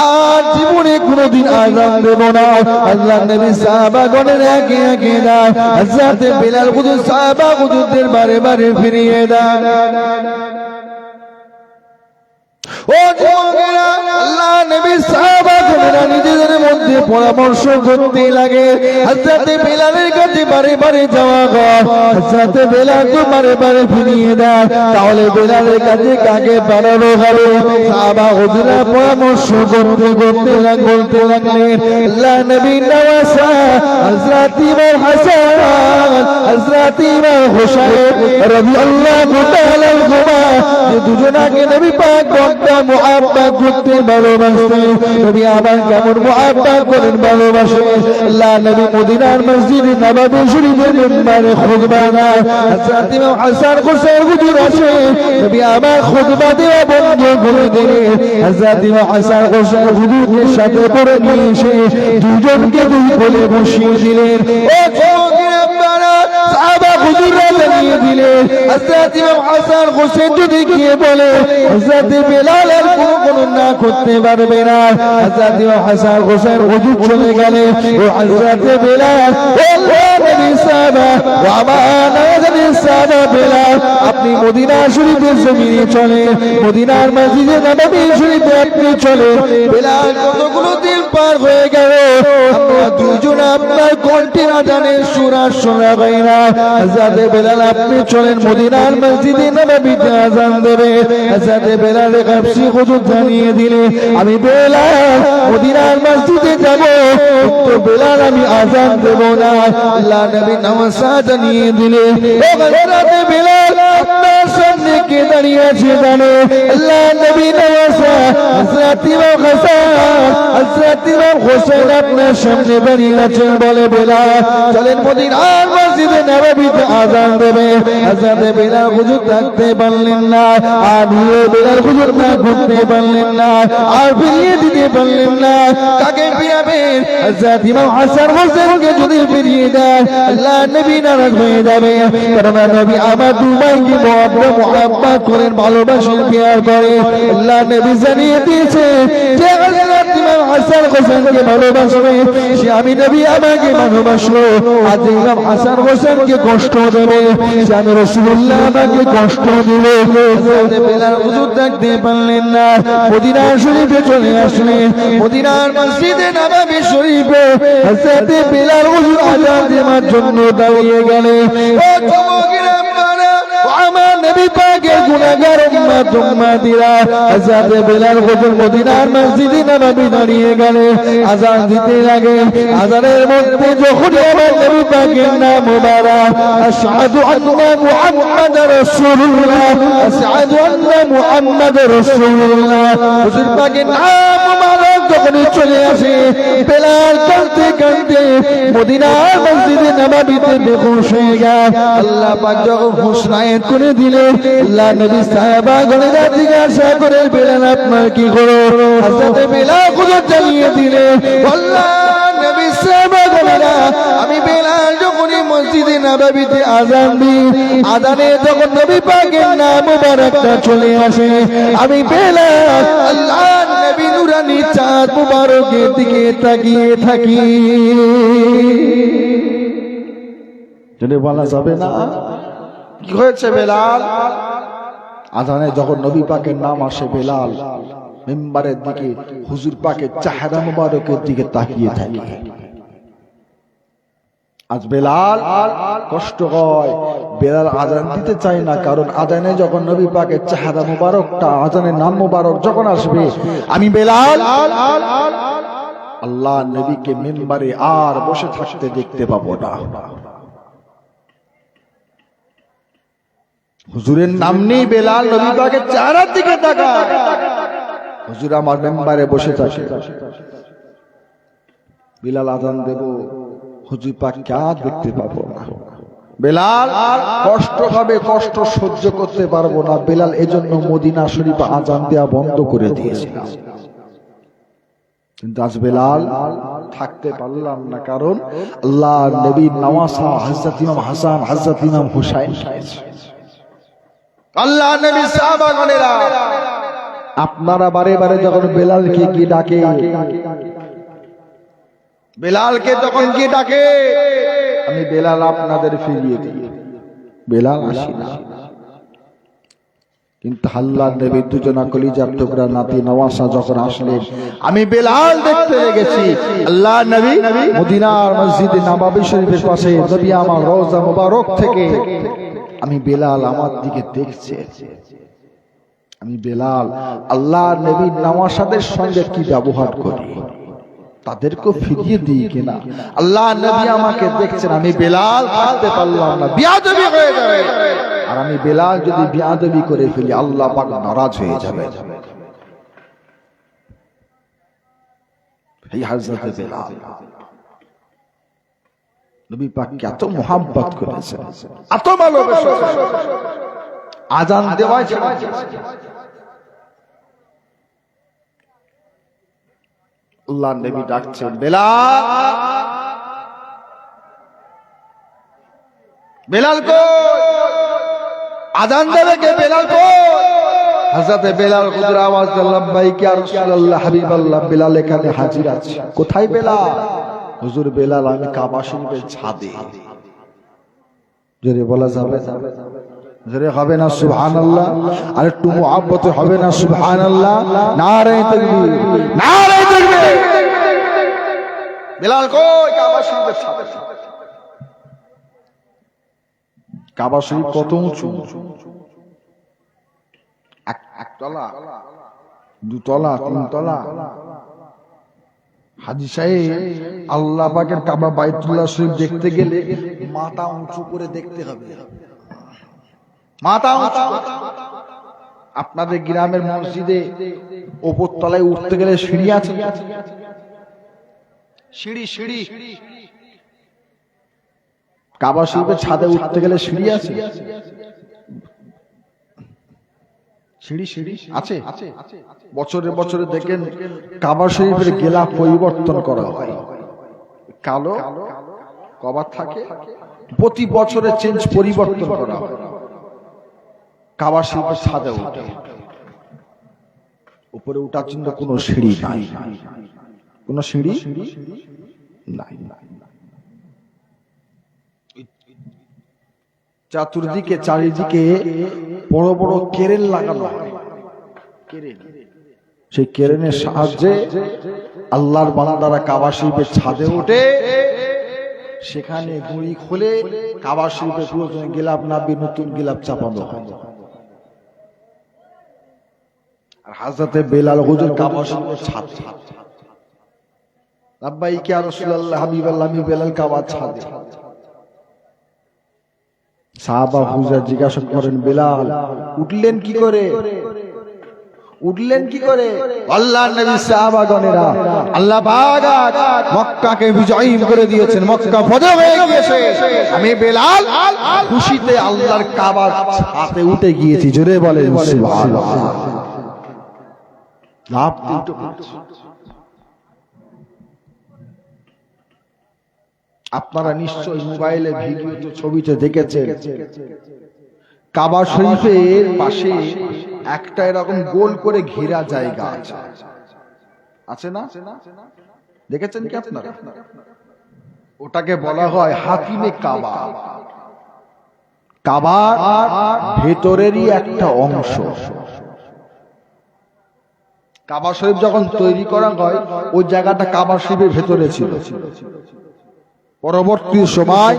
আর জীবনে কোনদিন আযান দেব না। আল্লাহর নবী সাহাবাগণের একে একে যায়, হযরতে বেলাল হুজুর সাহাবা হুজুরদের বারে বারে ফিরিয়ে দেন। ও যুবকেরা আল্লাহ নবী সাহাবাগণেরা নিজেদের মধ্যে পরামর্শ করতে লাগে, হযরতে বেলালের কাছে বারে বারে যাওয়া হয়, হযরতে বেলাল তো বারে বারে ফিরিয়ে দেয়, তাহলে বেলালের কাছে কাকে বাড়ানো হবে? সাহাবা হুজুরা পরামর্শ করতে করতে বলতে লাগলেন, আল্লাহ নবী নওয়াসা হযরত ইমাম হাসান, হযরত ইমাম হুসাইন রাদিয়াল্লাহু তাআলা আনহুমা, যে দুজনাকে নবী পাক মুহাব্বত করতে ভালোবাসতেন। নবী আবার কেমন মুহাব্বত করেন, ভালোবাসেন। আল্লাহ নবী মদিনার মসজিদে নববী শরীফের মিম্বরে খুতবা দেন, হযরত ইমাম হাসান হুসাইন হুজুর আসে, নবী আবার খুতবা দেওয়া বন্ধ করে দিলেন। হযরত ইমাম হাসান হুসাইন হুজুরের সাথে পড়ে নিয়ে এসে দুজনকে দুই কোলে বসিয়ে দিলেন। ও যুবকেরা আপনারা সাহাবা হুজুররা জানিয়ে দিলেন, হযরত ইমাম হাসান হুসাইন যদি গিয়ে বলে হযরত বেলাল আর কোনো না করতে পারবে না। হযরত ইমাম হাসান হুসাইন হুজুর চলে গেলে, ও হযরত বেলাল, ও নবী সাহাবা, ও আমার নবী সাহাবা বেলাল আপনি মদিনা শরীফের জমিনে চলে, মদিনার মসজিদে নববী শরীফে আপনি চলে। বেলাল কতগুলো দিন পার হয়ে গেল, আমরা দুজন আপনার কণ্ঠের আযানের সুর শোনা যায় না। হযরত বেলাল আপনি চলেন মদিনার মসজিদে নববীতে আযান দেবে। হযরত বেলাল কাফসি হুজুর জানিয়ে দিলে, আমি বেলাল মদিনার মসজিদে যাব, তো বেলাল আমি আযান দেব না। আল্লাহ নবী নওয়াসা জানিয়ে দিলে, ও হযরত বেলাল আপনার সামনে কে দাঁড়িয়ে আছে জানো? আল্লাহ নবী নওয়াসা হযরত ইমাম হাসান, হযরত ইমাম হোসেন আপনার সামনে দাঁড়িয়ে আছেন। বলে বেলাল চলেন মদিনার মসজিদে নববীতে আযান দেবে। হযরত বেলাল হুজুর থাকতে পারলেন না, আর বেলাল হুজুর না করতে পারলেন না, আর ফিরিয়ে দিতে পারলেন না। কাকে ফিরাবেন? হযরত ইমাম হাসান হোসেনকে যদি ফিরিয়ে দেন আল্লাহ নবী নারাজ হয়ে যাবে, কারণ নবী আমার দুই ভাইকে মুহাব্বত করেন, ভালোবাসেন, প্যার করেন। আল্লাহ নবী জানিয়ে দিয়েছে যে হযরত ইমাম হাসান হোসেনকে ভালোবাসবে, সে আমি নবী আমাকে ভালোবাসলো। আজ ইমাম হাসান হোসেনকে কষ্ট দেবে, সে আমি রাসূলুল্লাহ আমাকে কষ্ট দিবে। হযরত বেলাল হুজুর থাকতে পারলেন না, মদিনা শরীফে চলে আসলেন। মদিনার মসজিদে নববী শরীফে হযরত বেলাল হুজুর আযান দেওয়ার জন্য দাঁড়িয়ে গেলেন। ও যুবকেরা আপনারা, ও আমার নবী পাকের গুনাহগার উম্মত-উম্মতিরা হযরত বেলাল হুজুর মদিনার মসজিদে নববী দাঁড়িয়ে গেলেন আযান দিতে লাগে আযানের মধ্যে যখন আমার নবী পাকের নাম মুবারক আশহাদু আন্না মুহাম্মাদার রাসূলুল্লাহ আশহাদু আন্না মুহাম্মাদার রাসূলুল্লাহ হুজুর পাকের নাম মুবারক যখন চলে আসে বেলাল কাঁদতে কাঁদতে মদিনার মসজিদে নববীতে বেহুশ হয়ে গেল আল্লাহ পাক যখন হুশনায়েত করে দিলেন আল্লাহ নবী সাহাবাগণেরা জিজ্ঞাসা করে বেলাল আপনার কি হলো হযরত বেলাল হুজুর জানিয়ে দিলেন আল্লাহ নবী সাহাবাগণেরা আমি বেলাল যখনই মসজিদে নববীতে আযান দিই আযানে যখন নবী পাকের নাম মুবারকটা চলে আসে আমি বেলাল আল্লাহ নবী নুরানি চাঁদ মুবারকের দিকে তাকিয়ে থাকি যদি বলা যাবে না কি হয়েছে বেলাল? আজানে যখন নবী পাকের নাম আসে বেলাল মিম্বারের দিকে হুজুর পাকের চেহারা মুবারকের দিকে তাকিয়ে থাকে। আজ বেলাল কষ্ট হয়, বেলাল আজান দিতে চায় না, কারণ আজানে যখন নবী পাকের চেহারা মুবারকটা আজানের নাম মুবারক যখন আসবে আমি বেলাল আল্লাহ নবীকে মিম্বারে আর বসে থাকতে দেখতে পাবো না। হুজুরের নাম নেই, বেলাল নবী পাকের চেহারার দিকে তাকায়, হুজুর আমার মেম্বারে বসে থাকে। বেলাল আজান দেব, হুজুর পাক কে দেখতে পাবো না। বেলাল কষ্ট হবে, কষ্ট সহ্য করতে পারবো না। বেলাল এজন্য মদিনা শরীফ আজান দেওয়া বন্ধ করে দিয়েছিল। কিন্তু আজ বেলাল থাকতে পারলাম না, কারণ আল্লাহ নবীর নওয়াসা হযরত ইমাম হাসান হযরত ইমাম হুসাইন আল্লাহ নবী সাহাবাগণেরা আপনারা বারে বারে যখন বেলালকে কি ডাকে, বেলালকে যখন কি ডাকে আমি বেলাল আপনাদের ফিরিয়ে দিই, বেলাল আসি না। কিন্তু আল্লাহর নবী দুজনা কলিজার টুকরা নাতি নওয়াসা যখন আসলেন আমি বেলাল দেখতে লেগেছি। আল্লাহর নবী মদিনার মসজিদে নববী শরীফের পাশে নবী আমার রওজা মুবারক থেকে আমি বেলাল আমার দিকে দেখছে। আমি বেলাল আল্লাহর নবী নওয়াসাদের সঙ্গে কি ব্যবহার করি, তাদেরকেও ফিরিয়ে দিই কিনা। আল্লাহ নবী আমাকে দেখছেন, আমি বেলাল থাকতে পারলাম না, বিয়াদবি হয়ে যাবে। আর আমি বেলাল যদি বিয়াদবি করে ফেলি আল্লাহ পাক নারাজ হয়ে যাবে। এই হযরত বেলাল নবী পাক এত মোহাব্বত করেছে, এত ভালোবেসেছে, আজান দেওয়ায় আল্লাহ নবী ডাকছেন বেলাল, বেলাল কই, আজান দেবে কে, বেলাল কই? হযরত বেলাল হুজুর আওয়াজ দিলেন লাব্বাইক ইয়া রাসূলুল্লাহ হাবিবাল্লাহ, বেলাল এখানে হাজির আছে। কোথায় বেলাল? হুজুর বেলাল আমি কাবা শরীফের ছাদে। জোরে বলা যাবে? জোরে হবে না সুবহানাল্লাহ? আর একটু মুহাব্বতে হবে না সুবহানাল্লাহ? নারে তাকবীর, নারে তাকবীর। বেলাল কই? কাবা শরীফের ছাদে। কাবা শরীফ কত উঁচু? একতলা, দুতলা, তিনতলা। হাজী সাহেব আল্লাহ পাকের কাবা বাইতুল্লাহ শরীফ দেখতে গেলে মাথা উঁচু করে দেখতে হবে, মাথা উঁচু। আপনাদের গ্রামের মসজিদে ওপর তলায় উঠতে গেলে সিঁড়ি আছে, সিঁড়ি সিঁড়ি। কাবা শরীফের ছাদে উঠতে গেলে সিঁড়ি আছে, সিঁড়ি সিঁড়ি আছে। বছরে বছরে দেখেন কাবা শরীফের গেলা পরিবর্তন করা হয়, কালো কভার থাকে, প্রতি বছরে চেঞ্জ পরিবর্তন করা হয়। কাবা শরীফের ছাদে উঠে, উপরে উঠার জন্য কোনো সিঁড়ি নাই, কোনো সিঁড়ি নাই। চতুর্দিকে চারিদিকে বড় বড় কেরেন লাগানো হয়, সেই কেরেনের সাহায্যে আল্লাহর বান্দারা কাবা শরীফের ছাদে ওঠে, সেখানে গুঁড়ি খুলে কাবা শরীফের পুরাতন গিলাপ নাবি নতুন গিলাপ চাপানো হয়। হযরতে বেলাল হুজুর কাবা শরীফের ছাদে, লাব্বাইক ইয়া রাসূলুল্লাহ হাবিবাল্লাহ, আমি বেলাল কাবার ছাদে। সাহাবা হুজুর জিজ্ঞাসা করেন, বেলাল উঠলেন কি করে, উঠলেন কি করে? আল্লাহর নবী সাহাবাগণেরা, আল্লাহ পাক মক্কাকে বিজয়ী করে দিয়েছেন, মক্কা ফতহ হয়ে গিয়েছে, আমি বেলাল খুশিতে আল্লাহর কাবার ছাদে উঠে গিয়েছি। জোরে বলেন সুবহানাল্লাহ। লাভ দিতে পারছে। আপনারা নিশ্চয়ই মোবাইলে ভিডিওতে ছবিতে দেখেছেন, কাবা শরীফের পাশে একটা এরকম গোল করে ঘেরা জায়গা আছে, আছে না? দেখেছেন কি আপনারা? ওটাকে বলা হয় হাতিমে কাবা। কাবার ভেতরেরই একটা অংশ। কাবা শরীফ যখন তৈরি করা হয়, ওই জায়গাটা কাবা শরীফের ভেতরে ছিল। পরবর্তী সময়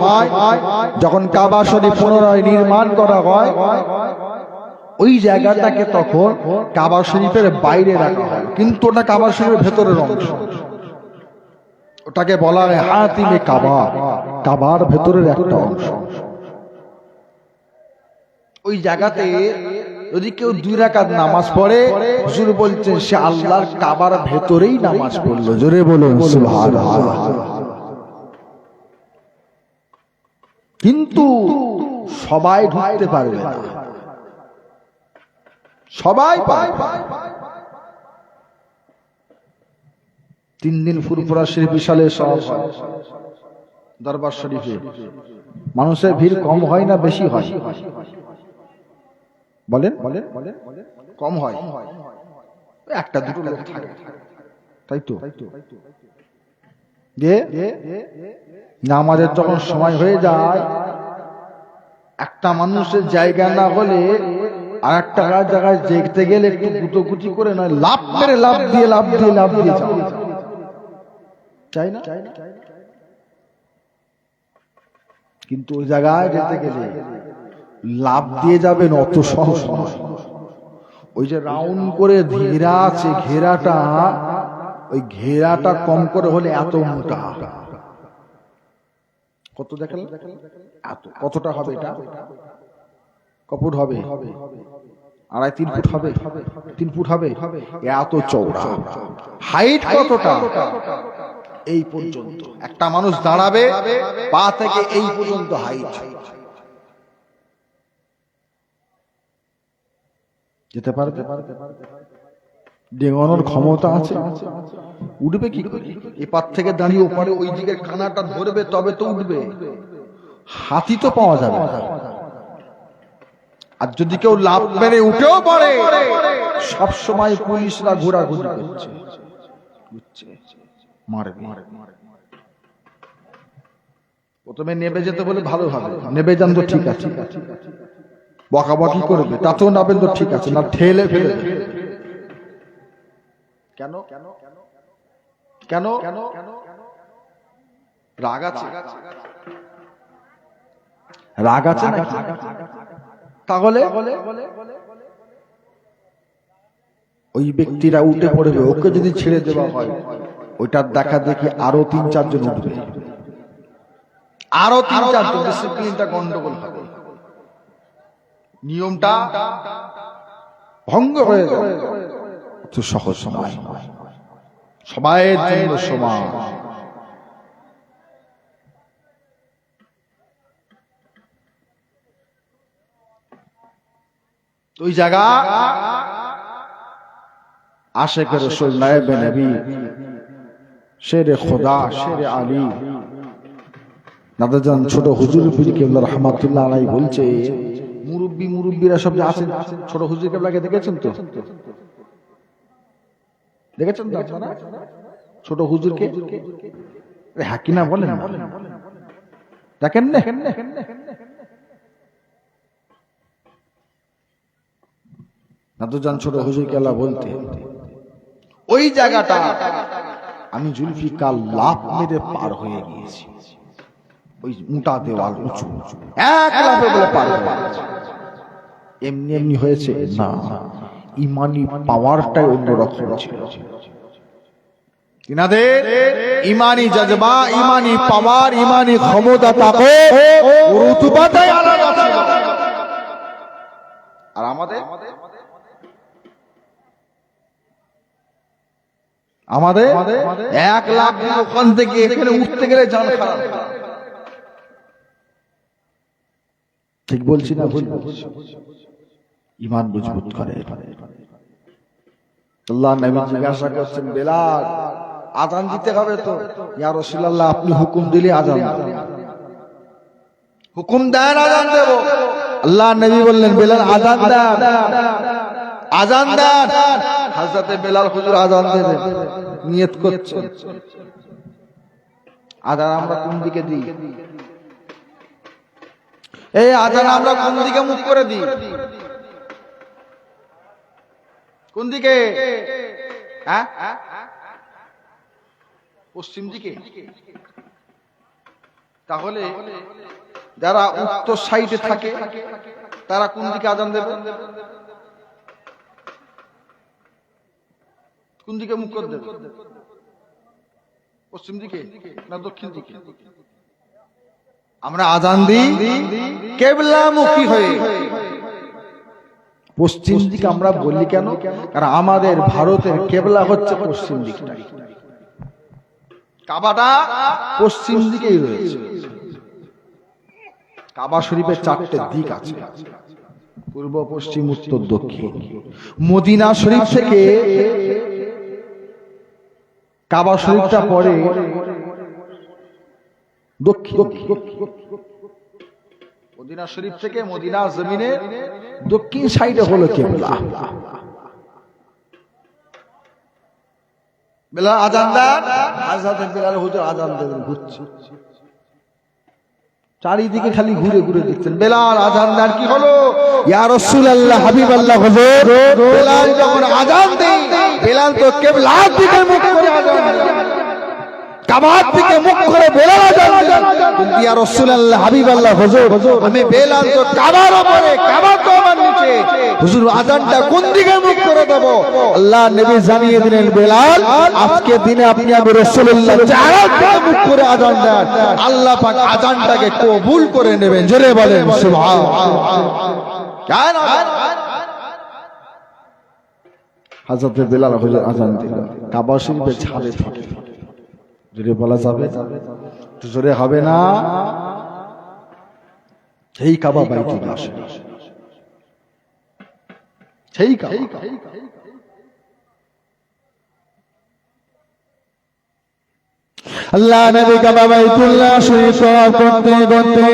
যখন কাবা শরীফ পুনরায় নির্মাণ করা হয়, ওই জায়গাটাকে তখন কাবা শরীফের বাইরে রাখা হয়, কিন্তু ওটা কাবা শরীফের ভেতরের অংশ। ওটাকে বলা হয় হাতিমে কাবা, কাবার ভেতরের একটা অংশ। ওই জায়গাতে যদি কেউ 2 রাকাত নামাজ পড়ে, হুজুর বলছেন সে আল্লাহর কাবার ভেতরেই নামাজ পড়লো। জোরে বলুন সুবহানাল্লাহ। কিন্তু সবাই ঢুকতে পারবে না, সবাই পারবে। 3 দিন ফুরফুরা শরীফ বিশালে সব হয়। দরবার শরীফে মানুষের ভিড় কম হয় না বেশি হয়? বলেন কম হয়, একটা দুটো লোক থাকে, তাই তো? নামাজের যখন সময় হয়ে যায়, একটা মানুষের জায়গা না হলে আর একটা জায়গায় দেখতে গেলে একটু গুটোগুটি করে নয়, লাভ মেরে লাভ দিয়ে যাও, চাই না? কিন্তু ওই জায়গায় যেতে গেলে লাভ দিয়ে যাবেন অত সহজ নয়। ওই যে রাউন্ড করে ঘেরা আছে, ঘেরাটা, ওই ঘেরাটা কম করে হলে এত মোটা। কত দেখালেন? কতটা হবে এটা? কপুট হবে? 2.5-3 ফুট হবে? 3 ফুট হবে? এত চওড়া। হাইট কতটা? এই পর্যন্ত। একটা মানুষ দাঁড়াবে, পা থেকে এই পর্যন্ত হাইট। যেতে পারবে? ডেঙানোর ক্ষমতা আছে? উঠবে কি করে? এপার থেকে দাঁড়িয়ে ওপারে ওই দিকের কানাটা ধরবে তবে তো উঠবে। হাতি তো পাওয়া যাবে না। আর যদি কেউ লাফ মেরে উঠেও পড়ে, সব সময় পুলিশরা ঘোরাঘুরি করছে, মারবে। প্রথমে নেবে যেতে বলে ভালো হবে, নেবে যান তো ঠিক আছে, বকাবকি করবে তাতেও নাবেন তো ঠিক আছে, না ঠেলে ফেলে। কেন কেন কেন? রাগ আছে, রাগ আছে নাকি? তাহলে ওই ব্যক্তিরা উঠে পড়বে, ওকে যদি ছেড়ে দেওয়া হয়, ওইটার দেখা দেখি আরো 3-4 জন উঠবে, আরো 3-4 জন, ডিসিপ্লিনটা গন্ডগোল হবে, নিয়মটা ভঙ্গ হয়ে যাবে। তো সহজ সমাজ, সবাইয়ের জন্য সমান। ওই জায়গা আশিক রাসূল নায়েবে নবী শেরে খোদা শেরে আলী দাদাজান ছোট হুজুর পীর কেবলা রাহমাতুল্লাহ আলাইহি বলছে, মুরব্বীরা সব যে আছেন, ছোট হুজুর কেবলাকে দেখেছেন তো? দেখেছেন তো আপনারা ছোট হুজুরকে? হ্যাঁ কিনা বলেন, দেখেন না? দাদাজান ছোট হুজুর কেবলা বলতে, ওই জায়গাটা আমি জুলফিকার লাফ মেরে পার হয়ে গিয়েছি। ওই মোটা দেওয়াল উঁচু, এক লাফে বলে পার হয়ে গেছে। এমনি এমনি হয়েছে না, ইমানি পাওয়ারটাই অন্যরকম ছিল। ইনাদের ইমানি জজবা, ইমানি পাওয়ার, ইমানি ক্ষমতা, তাকত, রুতবাটাই আলাদা ছিল। আর আমাদের আমাদের 1 লাখ ওখান থেকে এখানে উঠতে গেলে জান খারাপ। ঠিক বলছি না? ইমান মজবুত করে। আল্লাহ নবী জিজ্ঞাসা করছেন, বেলাল আযান দিতে হবে তো? ইয়া রাসূলুল্লাহ, আপনি হুকুম দিলে আযান দেব। হুকুম দেন, আযান দেব। আল্লাহ নবী বললেন, বেলাল আযান দেন, আযান দেন। হযরতে বেলাল হুজুর আযান দেবেন, নিয়ত করছেন। আযান আমরা কোন দিকে দিই? এই আযান আমরা কোন দিকে মুখ করে দিই? কোন দিকে? হ্যাঁ, পশ্চিম দিকে। তাহলে যারা উত্তর সাইডে থাকে তারা কোন দিকে আযান দেবে? কোন দিকে মুখ করে দেবে? পশ্চিম দিকে না দক্ষিণ দিকে? আমরা আযান দিই কিবলামুখী হয়ে। পশ্চিম দিকে আমরা বলি কেন? কারণ আমাদের ভারতের কিবলা হচ্ছে পশ্চিম দিকটা। কাবাটা পশ্চিম দিকেই রয়েছে। কাবা শরীফের 4টে দিক আছে, পূর্ব, পশ্চিম, উত্তর, দক্ষিণ। মদিনা শরীফ থেকে কাবা শরীফটা পড়ে দক্ষিণ দিকে। মদিনা শরীফ থেকে মদিনা জমিনের দক্ষিণ সাইডে হলো কিবলা। বেলাল আযান দেন, হযরত বেলাল হুজুর আযান দেন, ঘুরছে চারিদিকে, খালি ঘুরে ঘুরে দেখছেন। বেলাল আযান দেন, কি হলো? ইয়া রাসূলুল্লাহ, হাবিবাল্লাহ হুজুর, বেলাল যখন আযান দেয়, বেলাল তো কিবলার দিকে মুখ করে আযান দেয়, কাবার দিকে মুখ করে বেলাল আযান দেন। কিন্তু ইয়া রাসূলুল্লাহ, হাবিবাল্লাহ হুজুর, আমি বেলাল তো কাবার উপরে, কাবা তো আমার নিচে, হুজুর আযানটা কোন দিকে মুখ করে দেব? আল্লাহ নবী জানিয়ে দিলেন, বেলাল আজকে দিনে আপনি আমি রাসূলুল্লাহ যারা মুখ করে আযান দেন, আল্লাহ পাক আযানটাকে কবুল করে নেবেন। জোরে বলেন সুবহানাল্লাহ। কেন? হযরত বেলাল হুজুর আযান দিলেন, কাবা শরীফের ছাদে থেকে। জোরে বলা যাবে? জোরে হবে না? সেই কাবা বাইতুল আসে, সেই কাবা। আল্লাহ নবী কাবা বাইতুল্লাহ শরীফ তওয়াফ করতে করতে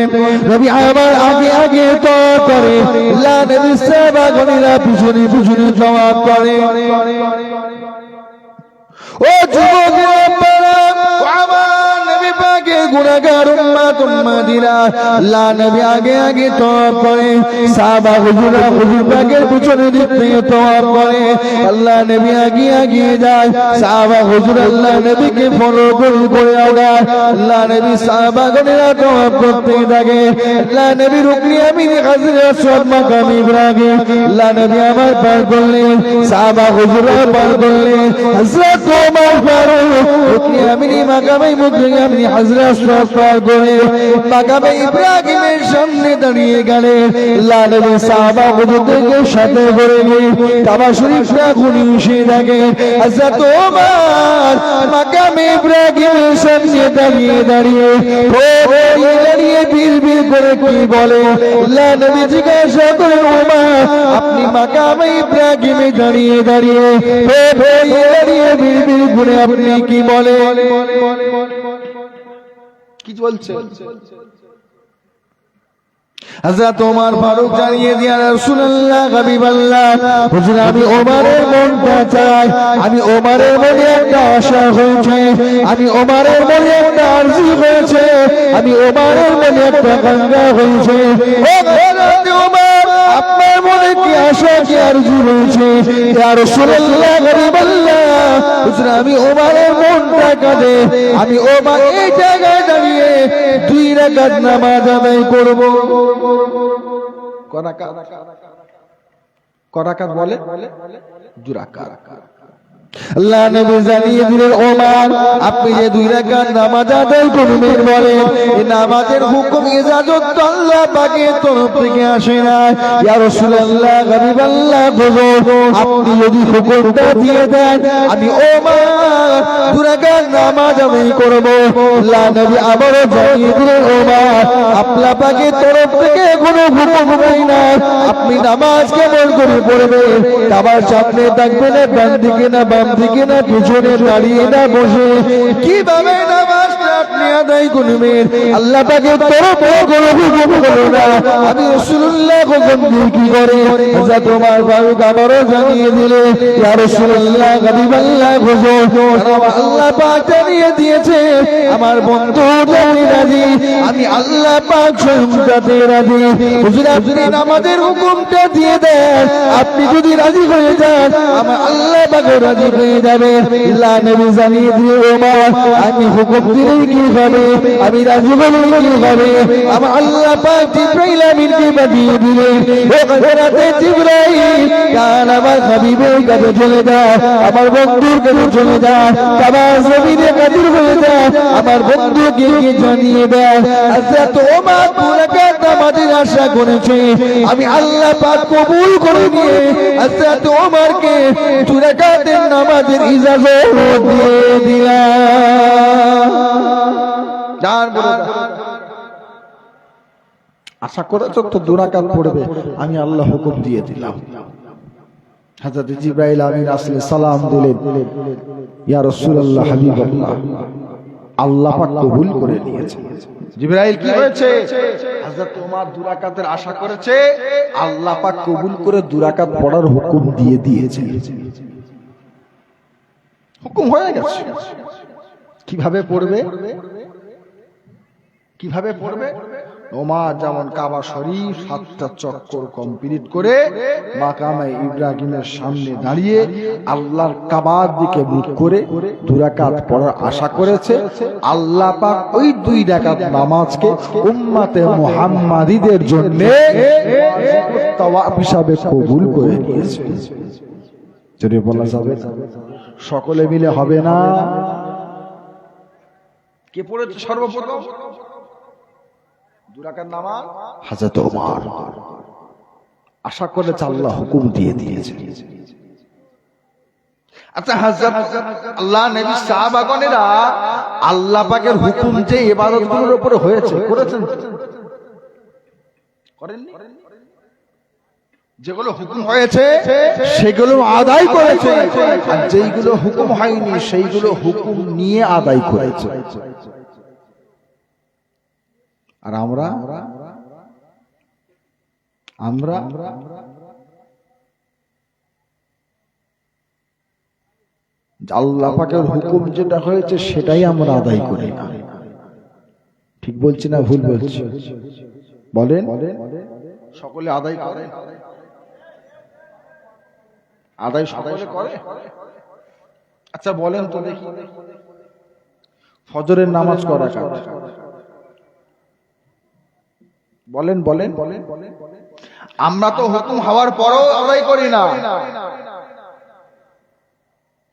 নবী আমার আগে আগে তওয়াফ করে, আল্লাহ নবী সাহাবাগণেরা পিছনে পিছনে তওয়াফ করে। ও যুবকেরা, আমার নবী পাকের গুনাহগার উম্মত উম্মতিরা, আল্লাহ নবী আগে আগে তওয়াফ করে, সাহাবা হুজুরা হুজুর পাকের পিছনে দিক থেকে তওয়াফ করে। আল্লাহ নবী আগে আগে যায়, সাহাবা হুজুর আল্লাহ নবীকে ফলো করে আগায়। আল্লাহ নবী সাহাবাগণেরা তওয়াফ করতে থাকে। আল্লাহ নবী রুকনি আমিন হাজরে আসওয়াদ মাকাম ইব্রাহিম আল্লাহ নবী আমার পার করলেন, সাহাবা হুজুরা পার করলেন। হযরত ওমর ফারুক রুকনি আমিন মাকামে মুকররমে হাজরে আসওয়াদ পার করে মাকামে ইব্রাহিমের সামনে দাঁড়িয়ে গেলেন। আল্লাহ নবী সাহাবা হুজুরদের সাথে করে নিয়ে কাবা শরীফটা খুনি এসে থাকে। হযরত ওমর মাকামে ইব্রাহিমের সামনে দাঁড়িয়ে দাঁড়িয়ে বিড়বিড় করে কি বলে? আল্লাহ নবী জিজ্ঞাসা করেন, ওমর আপনি মাকামে ইব্রাহিমে দাঁড়িয়ে দাঁড়িয়ে দাঁড়িয়ে বিড়বিড় করে আপনি কি বলে? কি বলছে? হযরত ওমর ফারুক জানিয়ে দিয়া, রাসূলুল্লাহ হাবিবাল্লাহ হুজুর আমি ওমরের মনটা চাই, আমি ওমরের মনে একটা আশা হয়েছে, আমি ওমরের মনে একটা আরজি হয়েছে, আমি ওমরের মনে একটা গঙ্গা হয়েছে। ও হযরত ওমর, আপনার মনে কি আশা কি আরজি হয়েছে? ইয়া রাসূলুল্লাহ হাবিবাল্লাহ হুজুর আমি ওমরের মনটা কাঁদে, আমি ওমর এই জায়গায় দাঁড়িয়ে 2 রাকাত নামাজ আদায় করব। করাকাত বলে 2 রাকাত। আল্লাহ নবী জানিয়ে দিলেন ওমর আপনি যে 2 রাকাত নামাজ আদায় করবেন বলেন এই নামাজের হুকুম ইজাজত তো আল্লাহ পাকের তরফ থেকে আসে না। ইয়া রাসূলুল্লাহ হাবিবাল্লাহ হুজুর আপনি যদি হুকুমটা দিয়ে দেন আমি ওমর 2 রাকাত নামাজ আদায় করব। আল্লাহ নবী আবারও জানিয়ে দিলেন ওমর আল্লাহ পাকের তরফ থেকে কোনো হুকুম হয় না, আপনি নামাজ কেমন করে পড়বেন, কাবার সামনে থাকবেন না ডান দিকে না বাম দিকে না পিছনে দাঁড়িয়ে না বসে কিভাবে নামাজটা আপনি আদায় করবেন আল্লাহ পাকের তরফে কোনো হুকুম হলো না। আমি রাসূলুল্লাহ হুকুম দিয়ে কি করে হযরত ওমর ফারুক আবারও জানিয়ে দিলে ইয়া রাসূলুল্লাহ হাবিবাল্লাহ হুজুর আল্লাহ পাক জানিয়ে দিয়েছে আমার বন্ধু জানি রাজি, আমি আল্লাহ পাক স্বয়ং তাতে রাজি। হুজুর আপনি নামাজের হুকুমটা দিয়ে দেন, আপনি যদি রাজি হয়ে যান আমার আল্লাহ পাক রাজি হয়ে যাবে। আল্লাহ নবী জানিয়ে দিয়ে ওমর আমি হুকুম দিলেই কি হবে, আমি রাজি হলেই কি হবে, আমার আল্লাহ পাক জিবরাইল আমিনকে পাঠিয়ে দিলেন ও হযরতে জিবরাইল কান আমার হাবিবের কাছে চলে যাও, আমার বন্ধুর কাছে চলে যাও, কাবার জমিনে হাজির হয়ে যাও, আমার বন্ধুকে জানিয়ে দেন হযরত ওমর 2 রাকাত নামাজের আশা করেছে, আমি আল্লাহ পাক কবুল করে নিয়ে হযরত ওমরকে 2 রাকাতের নামাজের ইজাজত দিয়ে দিলাম। যার বলে আশা করেছো তো 2 রাকাত পড়বে, আমি আল্লাহ হুকুম দিয়ে দিলাম। হযরত জিবরাইল আমিন আসলে সালাম দিলেন, ইয়া রাসূলুল্লাহ হাবিবাল্লাহ আল্লাহ পাক কবুল করে নিয়েছে। জিবরাইল কি হয়েছে, হযরত ওমর 2 রাকাতের আশা করেছে, আল্লাহ পাক কবুল করে 2 রাকাত পড়ার হুকুম দিয়ে দিয়েছে। হুকুম হয়ে গেছে। কিভাবে পড়বে, কিভাবে পড়বে? ওমর যেমন কাবা শরীফ 7টা চক্কর কমপ্লিট করে মাকামে ইব্রাহিমের সামনে দাঁড়িয়ে আল্লাহর কাবার দিকে মুখ করে 2 রাকাত পড়ার আশা করেছে, আল্লাহ পাক ওই 2 রাকাত নামাজকে উম্মতে মুহাম্মাদীদের জন্য তাওয়াব হিসাবে কবুল করে নিয়েছে। যদি বলা যাবে সকলে মিলে হবে না? কে পড়েছে সর্বপ্রথম 2 রাকাত নামাজ? হযরত ওমর। আশা করে আল্লাহ হুকুম দিয়ে দিয়েছে। আচ্ছা হযরত আল্লাহ নবী সাহাবাগণেরা আল্লাহ পাকের হুকুম যে ইবাদতগুলোর উপরে হয়েছে করেছেন, করেননি? যেগুলো হুকুম হয়েছে সেগুলো আদায় করেছে, আর যেইগুলো হুকুম হয়নি সেইগুলো হুকুম নিয়ে আদায় করেছে। আর আমরা আল্লাহ পাকের হুকুম যেটা হয়েছে সেটাই আমরা আদায় করি না। ঠিক বলছি না ভুল বলছি? বলেন, সকলে আদায় করে? আদায় সকলে করে? আচ্ছা বলেন তো দেখি, ফজরের নামাজ কয় রাকাত? বলেন বলেন। আমরা তো হুকুম হওয়ার পরেও আদায় করি না,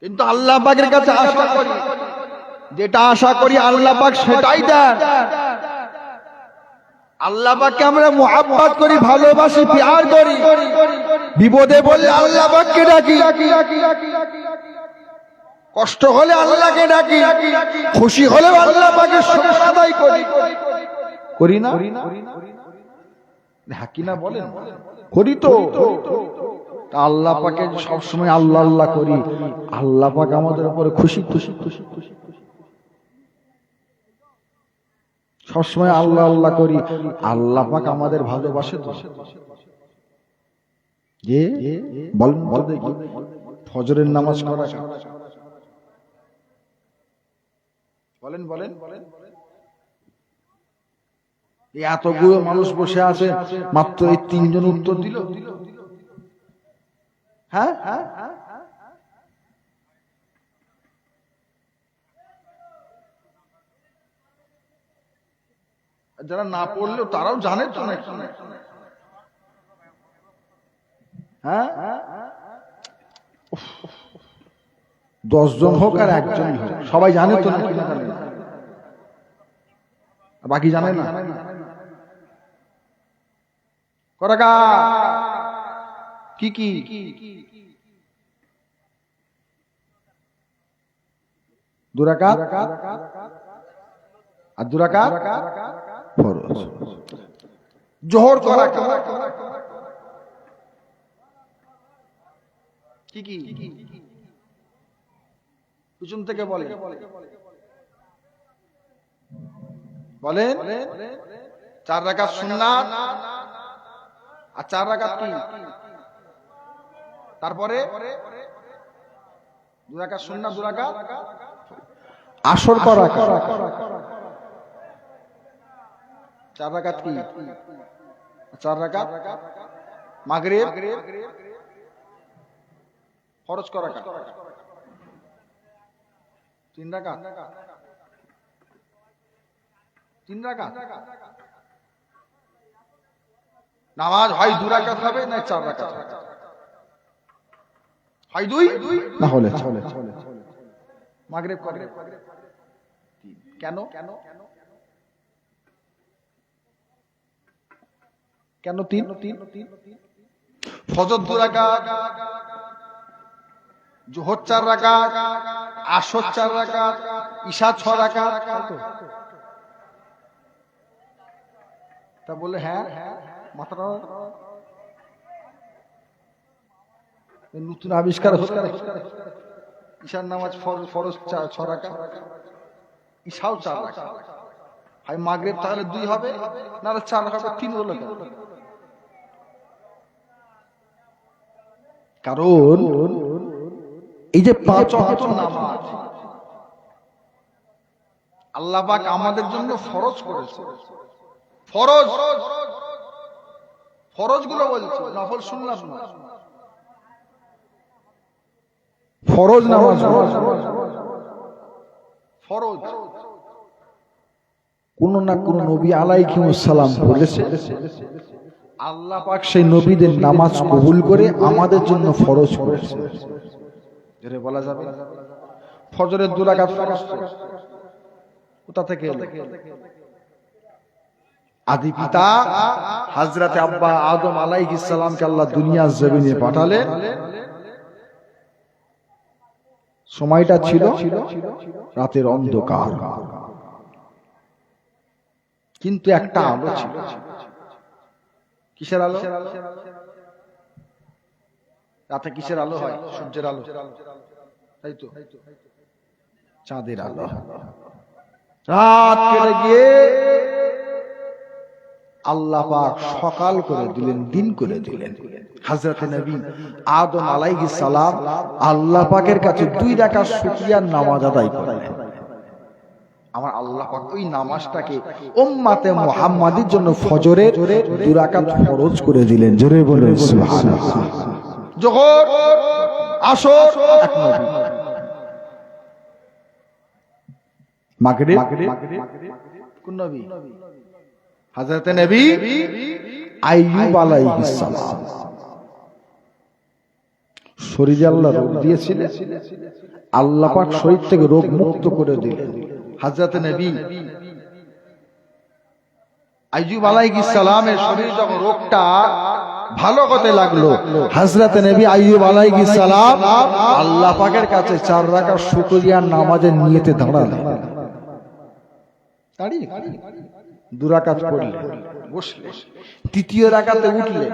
কিন্তু আল্লাহ পাকের কাছে আশা করি, যেটা আশা করি আল্লাহ পাক সেটাই দেন। আল্লাহ পাককে আমরা মুহাব্বত করি, ভালোবাসি, প্যার করি। বিপদে বললে আল্লাহ পাককে ডাকি, কষ্ট হলে আল্লাহকে ডাকি, খুশি হলে আল্লাহ পাকের শুকর আদায় করি। করি না? হাকি না বলেন? করি তো। আল্লাহ পাকে সবসময় আল্লাহ আল্লাহ করি, আল্লাহ পাক আমাদের উপরে খুশি খুশি খুশি খুশি। সবসময় আল্লাহ আল্লাহ করি, আল্লাহ পাক আমাদের ভালোবাসে তো। যে বলেন দেখি, ফজরের নামাজ করা? বলেন বলেন। এতগুলো মানুষ বসে আছে, মাত্র এই 3 জন উত্তর দিল। হ্যাঁ, যারা না পড়লেও তারাও জানে তো নাকি? হ্যাঁ 10 জন হোক আর একজন হোক, সবাই জানে তো নাকি না জানে? বাকি জানে না। করাকা কি কি দুরাকাত আর দুরাকাত ফরজ। জোহর করাকা কি কি পিছন থেকে বলে বলেন 4 রাকাত সুন্নাত আর 4 রাকাত কি? তারপরে 2 রাকাত সুন্নাত 2 রাকাত আসর করা 4 রাকাত কি? 4 রাকাত মাগরিব ফরজ করা 3 রাকাত 3 রাকাত নামাজ হয় 2 রাকাত হবে না 4 রাকাত হয় 2 না হলে মাগরিব করে কেন কেন 3 ফজর 2 রাকাত জোহর 4 রাকাত আসর 4 রাকাত ইশা 6 রাকাত তা বলে হ্যাঁ মাথাটা নতুন আবিষ্কার হচ্ছে। ঈশার নামাজ ফরজ 6 রাকাত ইশাও 4 রাকাত হয় মাগরিব তাহলে 2 হবে না 4 হবে 3 হলো কারণ এই যে 5 ওয়াক্ত নামাজ আল্লাহ পাক আমাদের জন্য ফরজ করেছে। ফরজ গুলো বলছে, নফল সুন্নাত না। ফরজ নামাজ ফরজ কোন না কোন নবী আলাইহিস সালাম বলেছে, আল্লাহ পাক সেই নবীদের নামাজ কবুল করে আমাদের জন্য ফরজ করেছে। এরে বলা যাবে ফজরের 2 রাকাত ফরজ কোথা থেকে এলো? আদি পিতা হযরত আব্বা আদম আলাইহিস সালামকে আল্লাহ দুনিয়ার জমিনে পাঠালেন। সময়টা ছিল রাতের অন্ধকার, কিন্তু একটা আলো ছিল। কিসের আলো? রাতে কিসের আলো হয়? সূর্যের আলো, তাই তো? চাঁদের আলো। রাত কেটে গিয়ে আল্লাহ পাক সকাল করে দিলেন, দিন করে দিলেন। হযরত নবী আদম আলাইহিস সালাম আল্লাহ পাকের কাছে 2 রাকাত শুকরিয়ার নামাজ আদায় করলেন। আমার আল্লাহ পাক ওই নামাজটাকে উম্মতে মুহাম্মাদির জন্য ফজরের 2 রাকাত ফরজ করে দিলেন। জোরে বলেন সুবহানাল্লাহ। যোহর আসর এক নবী, মাগরিব কোন নবী? হযরত নবী আইয়ুব আলাইহিস সালাম। শরীরে আল্লাহ রোগ দিয়েছিলেন, আল্লাহ পাক শরীর থেকে রোগ মুক্ত করে দিলেন। হযরত নবী আইয়ুব আলাইহিস সালামের শরীরে যখন রোগটা ভালো হতে লাগলো, হযরত নবী আইয়ুব আলাইহিস সালাম আল্লাহ পাকের কাছে 4 রাকাত শুকরিয়ার নামাজের নিয়তে দাঁড়ালেন। দাঁড়িয়ে 2 রাকাত পড়লেন, বসলেন। তৃতীয় রাকাতে উঠলেন,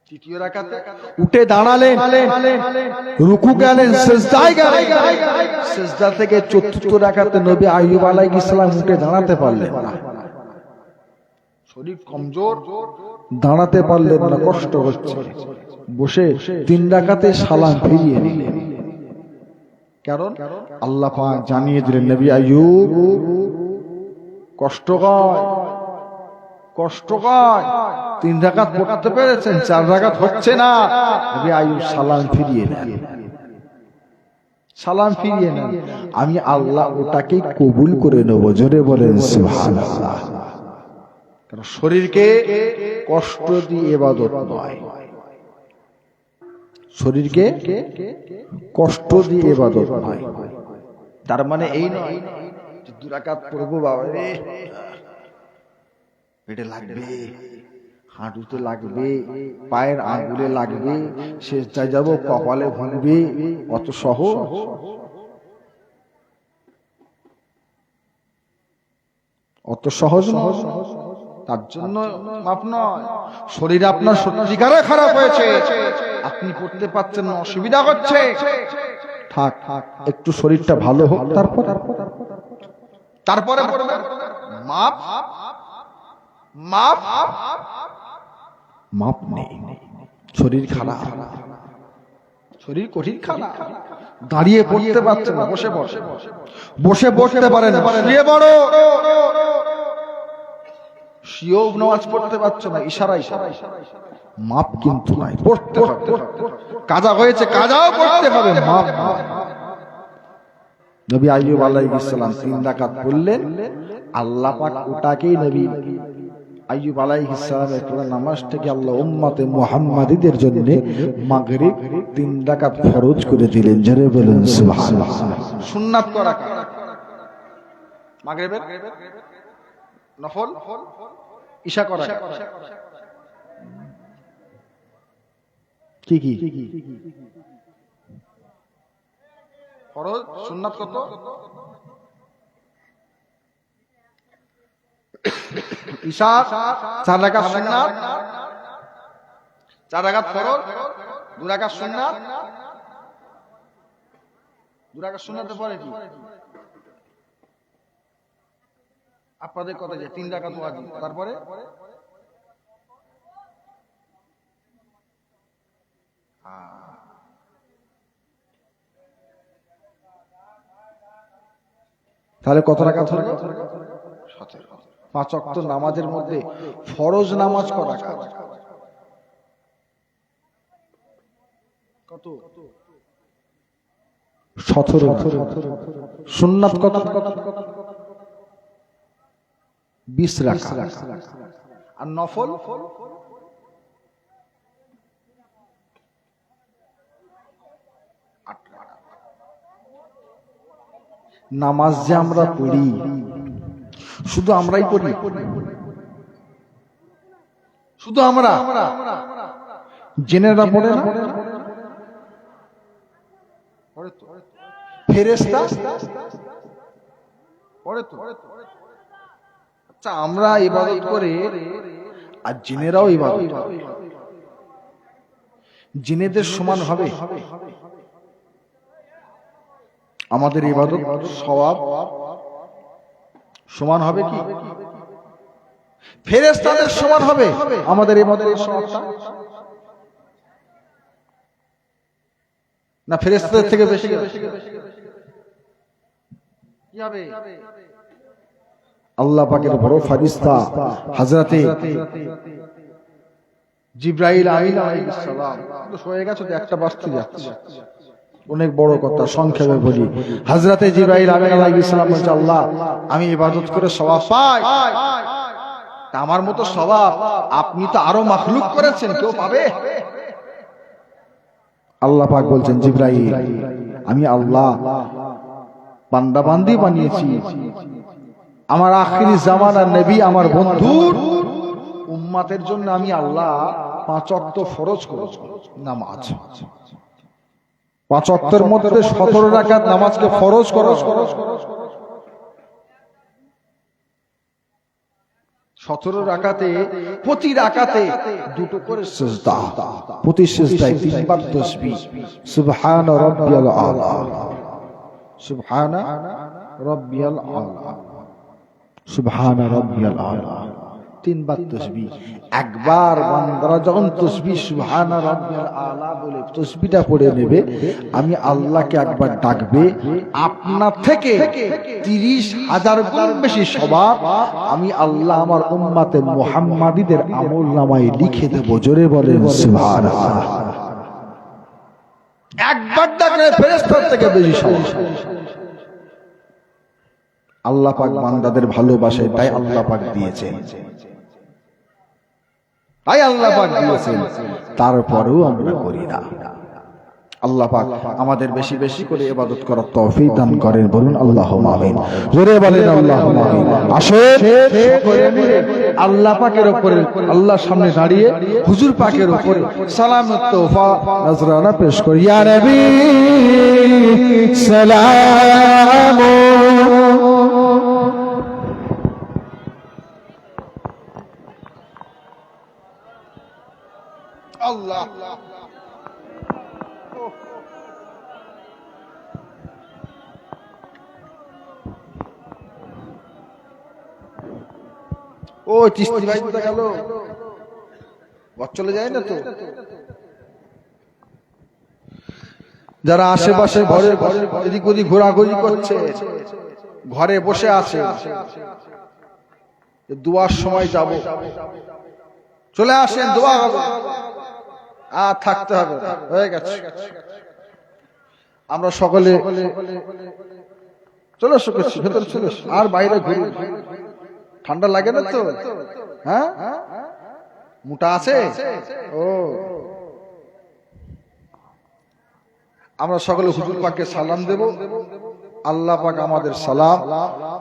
তৃতীয় রাকাতে উঠে দাঁড়ালেন, রুকু গেলেন, সিজদায় গেলেন। সিজদা থেকে চতুর্থ রাকাতে নবী আইয়ুব আলাইহিস সালাম উঠে দাঁড়াতে পারলেন না। শরীর কমজোর, দাঁড়াতে পারলেন না, কষ্ট হচ্ছে। বসে 3 রাকাতে সালাম ফিরিয়ে নিলেন। কারণ আল্লাহ পাক জানিয়ে দিলেন নবী আইয়ুব কষ্ট হয়, 3 রাকাত পড়তে পেরেছেন, 4 রাকাত হচ্ছে না। নবী আইয়ুব সালাম ফিরিয়ে নেন, সালাম ফিরিয়ে নেন। আমি আল্লাহ ওটাকে কবুল করে নেব। জোরে বলেন সুবহানাল্লাহ। কারণ শরীরকে কষ্ট দিয়ে ইবাদত নয়, শরীরকে কষ্ট দিয়ে ইবাদত নয়। তার মানে এই নয় যে 2 রাকাত পড়বো বাবা রে, পেটে লাগবে, হাঁটুতে লাগবে, পায়ের আঙ্গুলে লাগবে, শেষটায় যাব কপালে ভাঙবে, অত সহজ? অত সহজ নয়। তার জন্য মাপ নয়। শরীর আপনার সত্যিকারে খারাপ হয়েছে, আপনি পড়তে পারছেন না, অসুবিধা হচ্ছে, থাক একটু শরীরটা ভালো হোক, তারপরে পড়বেন। মাপ মাপ মাপ নেই। শরীর খারাপ, শরীর কঠিন খারাপ, দাঁড়িয়ে পড়তে পারছেন না, বসে বসে বসে পড়তে পারেন, শুয়ে বড় শুয়েও নামাজ পড়তে পারছো না, ইশারায় মাপ কিন্তু নাই, পড়তে হবে। কাজা হয়েছে, কাজাও পড়তে হবে, মাপ। নবী আইয়ুব আলাইহিস সালাম 3 রাকাত পড়লেন, আল্লাহ পাক ওটাকেই নবী আইয়ুব আলাইহিস সালামের পড়া নামাজ থেকে আল্লাহ উম্মতে মুহাম্মাদীদের জন্য মাগরিব 3 রাকাত ফরজ করে দিলেন। জোরে বলুন সুবহানাল্লাহ। সুন্নাত করা মাগরিবের নফল, ঈশা করা কি কি ফরজ, সুন্নাত কত? ঈশা 4 রাকাত সুন্নাত, 4 রাকাত ফরজ, 2 রাকাত সুন্নাত। 2 রাকাত সুন্নাতের পরে কি? আপনাদের কথা যে 3 রাকাত ওয়াজিব, তারপরে তাহলে কত রাকাত হলো? 17। 5 ওয়াক্ত নামাজের মধ্যে ফরজ নামাজ করা কত? 17। সুন্নাত কত? 20 রাকাত। আর নফল নামাজ যে আমরা পড়ি, শুধু আমরাই পড়ি? শুধু আমরা? জেনেরা পড়ে না? ফেরেশতা পড়ে তো? আচ্ছা, আমরা ইবাদত করে আর জিনেরাও ইবাদত করে, জিনেদের সমান হবে আমাদের ইবাদত? সওয়াব সমান হবে কি? ফেরেশতাদের সমান হবে আমাদের ইবাদতের সওয়াবটা? না ফেরেশতাদের থেকে বেশি কি হবে? আল্লাহ পাকের বড় ফেরেশতা হযরতে জিবরাইল আলাইহিস সালাম, হয়ে গেছে তো, একটা বাজতে যাচ্ছে, অনেক বড় কথা, সংক্ষেপে বলি। হযরতে জিবরাইল আলাইহিস সালাম বলছে, আল্লাহ আমি ইবাদত করে সওয়াব পাই, আমার মতো সওয়াব আপনি তো আরো মাখলুক করেছেন, কেউ পাবে? আল্লাহ পাক বলছেন, জিবরাইল আমি আল্লাহ বান্দা বান্দি বানিয়েছি, আমার আখিরি জামানার নবী আমার বন্ধুর উম্মতের জন্য আমি আল্লাহ 5 ওয়াক্ত ফরজ করেছি নামাজ। 5 ওয়াক্তের মধ্যে 17 রাকাত নামাজকে ফরজ করা, 17 রাকাতে প্রতি রাকাতে 2টো করে সিজদা, প্রতি সিজদায় 3 বার তাসবিহ, সুবহান রাব্বিয়াল আলা, সুবহান রাব্বিয়াল আলা, সুবহান রাব্বিয়াল আলা, 3 বার তাসবিহ। একবার বান্দারা যখন তাসবিহ সুবহান রাব্বিয়াল আলা বলে তাসবিহটা পড়ে নেবে, আমি আল্লাহকে একবার ডাকবে, আপনার থেকে 30,000 গুণ বেশি সওয়াব আমি আল্লাহ আমার উম্মতে মুহাম্মাদীদের আমলনামায় লিখে দেব। জোরে বলেন সুবহানাল্লাহ। একবার ডাকলে ফেরেশতার থেকে বেশি সওয়াব। আল্লাহ পাক বান্দাদের ভালোবাসে, তাই আল্লাহ পাক দিয়েছেন। তাই আল্লাহ পাক দিয়েছেন, তারপরেও আমরা করি না। আল্লাহ পাক আমাদের বেশি বেশি করে ইবাদত করার তৌফিক দান করেন, বলুন আল্লাহুম্মা আমিন। জোরে বলেন আল্লাহুম্মা আমিন। আসেন সকলে মিলে আল্লাহ পাকের উপরে, আল্লাহর সামনে দাঁড়িয়ে হুজুর পাকের উপরে সালামের তোহফা নজরানা পেশ করি। ইয়া নবী সালাম আল্লাহ ও চিস্তি ভাই কোথায় গেল? বর চলে যায় না তো? যারা আশেপাশে ঘরে এদিক ওদিক ঘোরাঘুরি করছে, ঘরে বসে আছে, দোয়ার সময় যাব, চলে আসেন, দোয়া হবে। আর থাকতে হবে, হয়ে গেছে। আমরা সকলে চলে এসো, ভেতরে চলে এসো, আর বাইরে ঘুরি। ঠান্ডা লাগে না তো? হ্যাঁ, মোটা আছে? ও, আমরা সকলে হুজুর পাককে সালাম দেব। আল্লাহ পাক আমাদের সালাম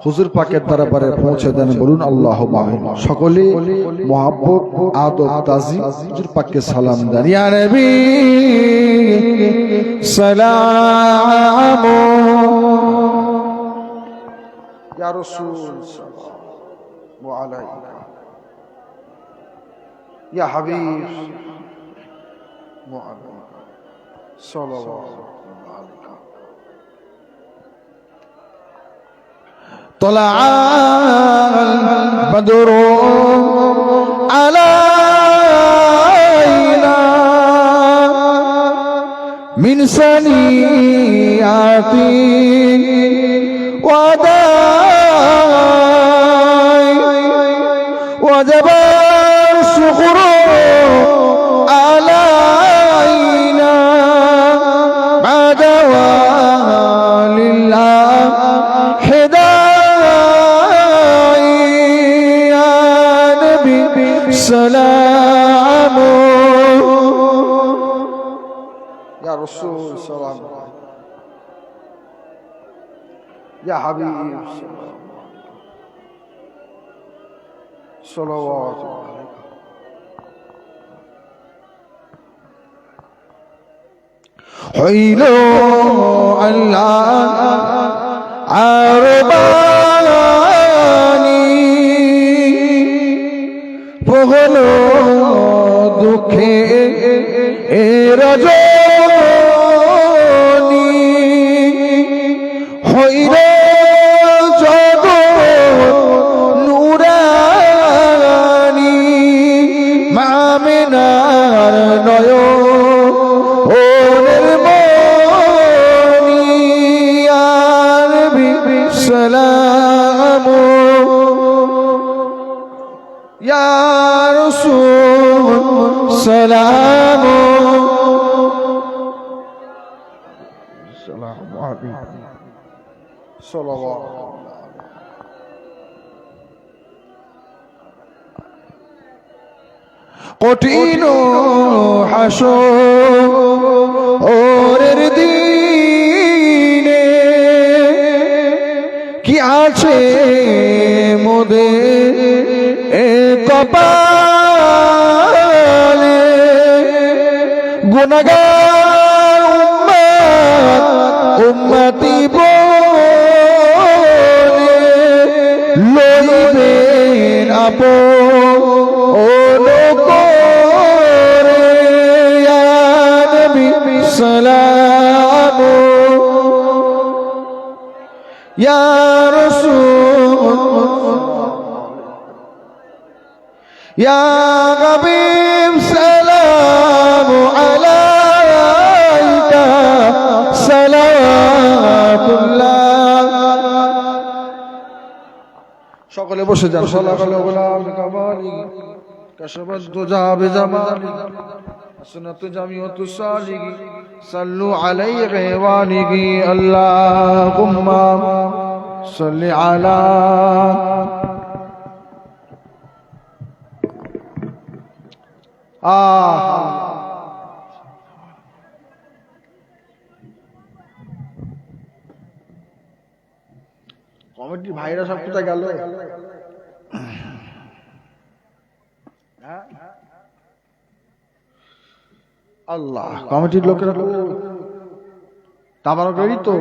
হুজুর পাকের দরবারে পৌঁছে দেন, বলুন আল্লাহুম্মা আমিন। সকলে মুহাব্বত আদব তাজিম হুজুর পাককে সালাম দেন। ইয়া নবী সালাম ইয়া রাসূল সাল্লাল্লাহু আলাইহি ইয়া হাবিব সাল্লাল্লাহু طلع البدر علينا من سنيات وداع وجب الشكر علينا بعد ولله سلام يا رسول سلام يا حبيب صلوات عليك حيل الله عرباني বহলো দুঃখে রজনী হইল জগৎ নুরানি মামিনার নয়নের মনি ইয়া নবী সালাম ইয়া سلام السلام عليكم صلوات কঠিন হাসরের দিনে কি আছে মোদের কপালে গুনাহগার উম্মতি বলে লইবেন আপন করে ইয়া নবী সালাম ইয়া রাসূল ইয়া হাবিব সালাম আলাইকা সালাতুল্লাহ। সকলে বসে যান। সালাকাল গোলাম কামালি কাশবাত দুজা বিজামালি সুন্নাত জামিয়াতু সালিহি সাল্লু আলাইহি ওয়া আলিহি আল্লাহুম্মা সাল্লি আলা কমিটির ভাইরা সব কোথায় গেল? আল্লাহ, কমিটির লোকেরা তো তাবারক রেডি তো?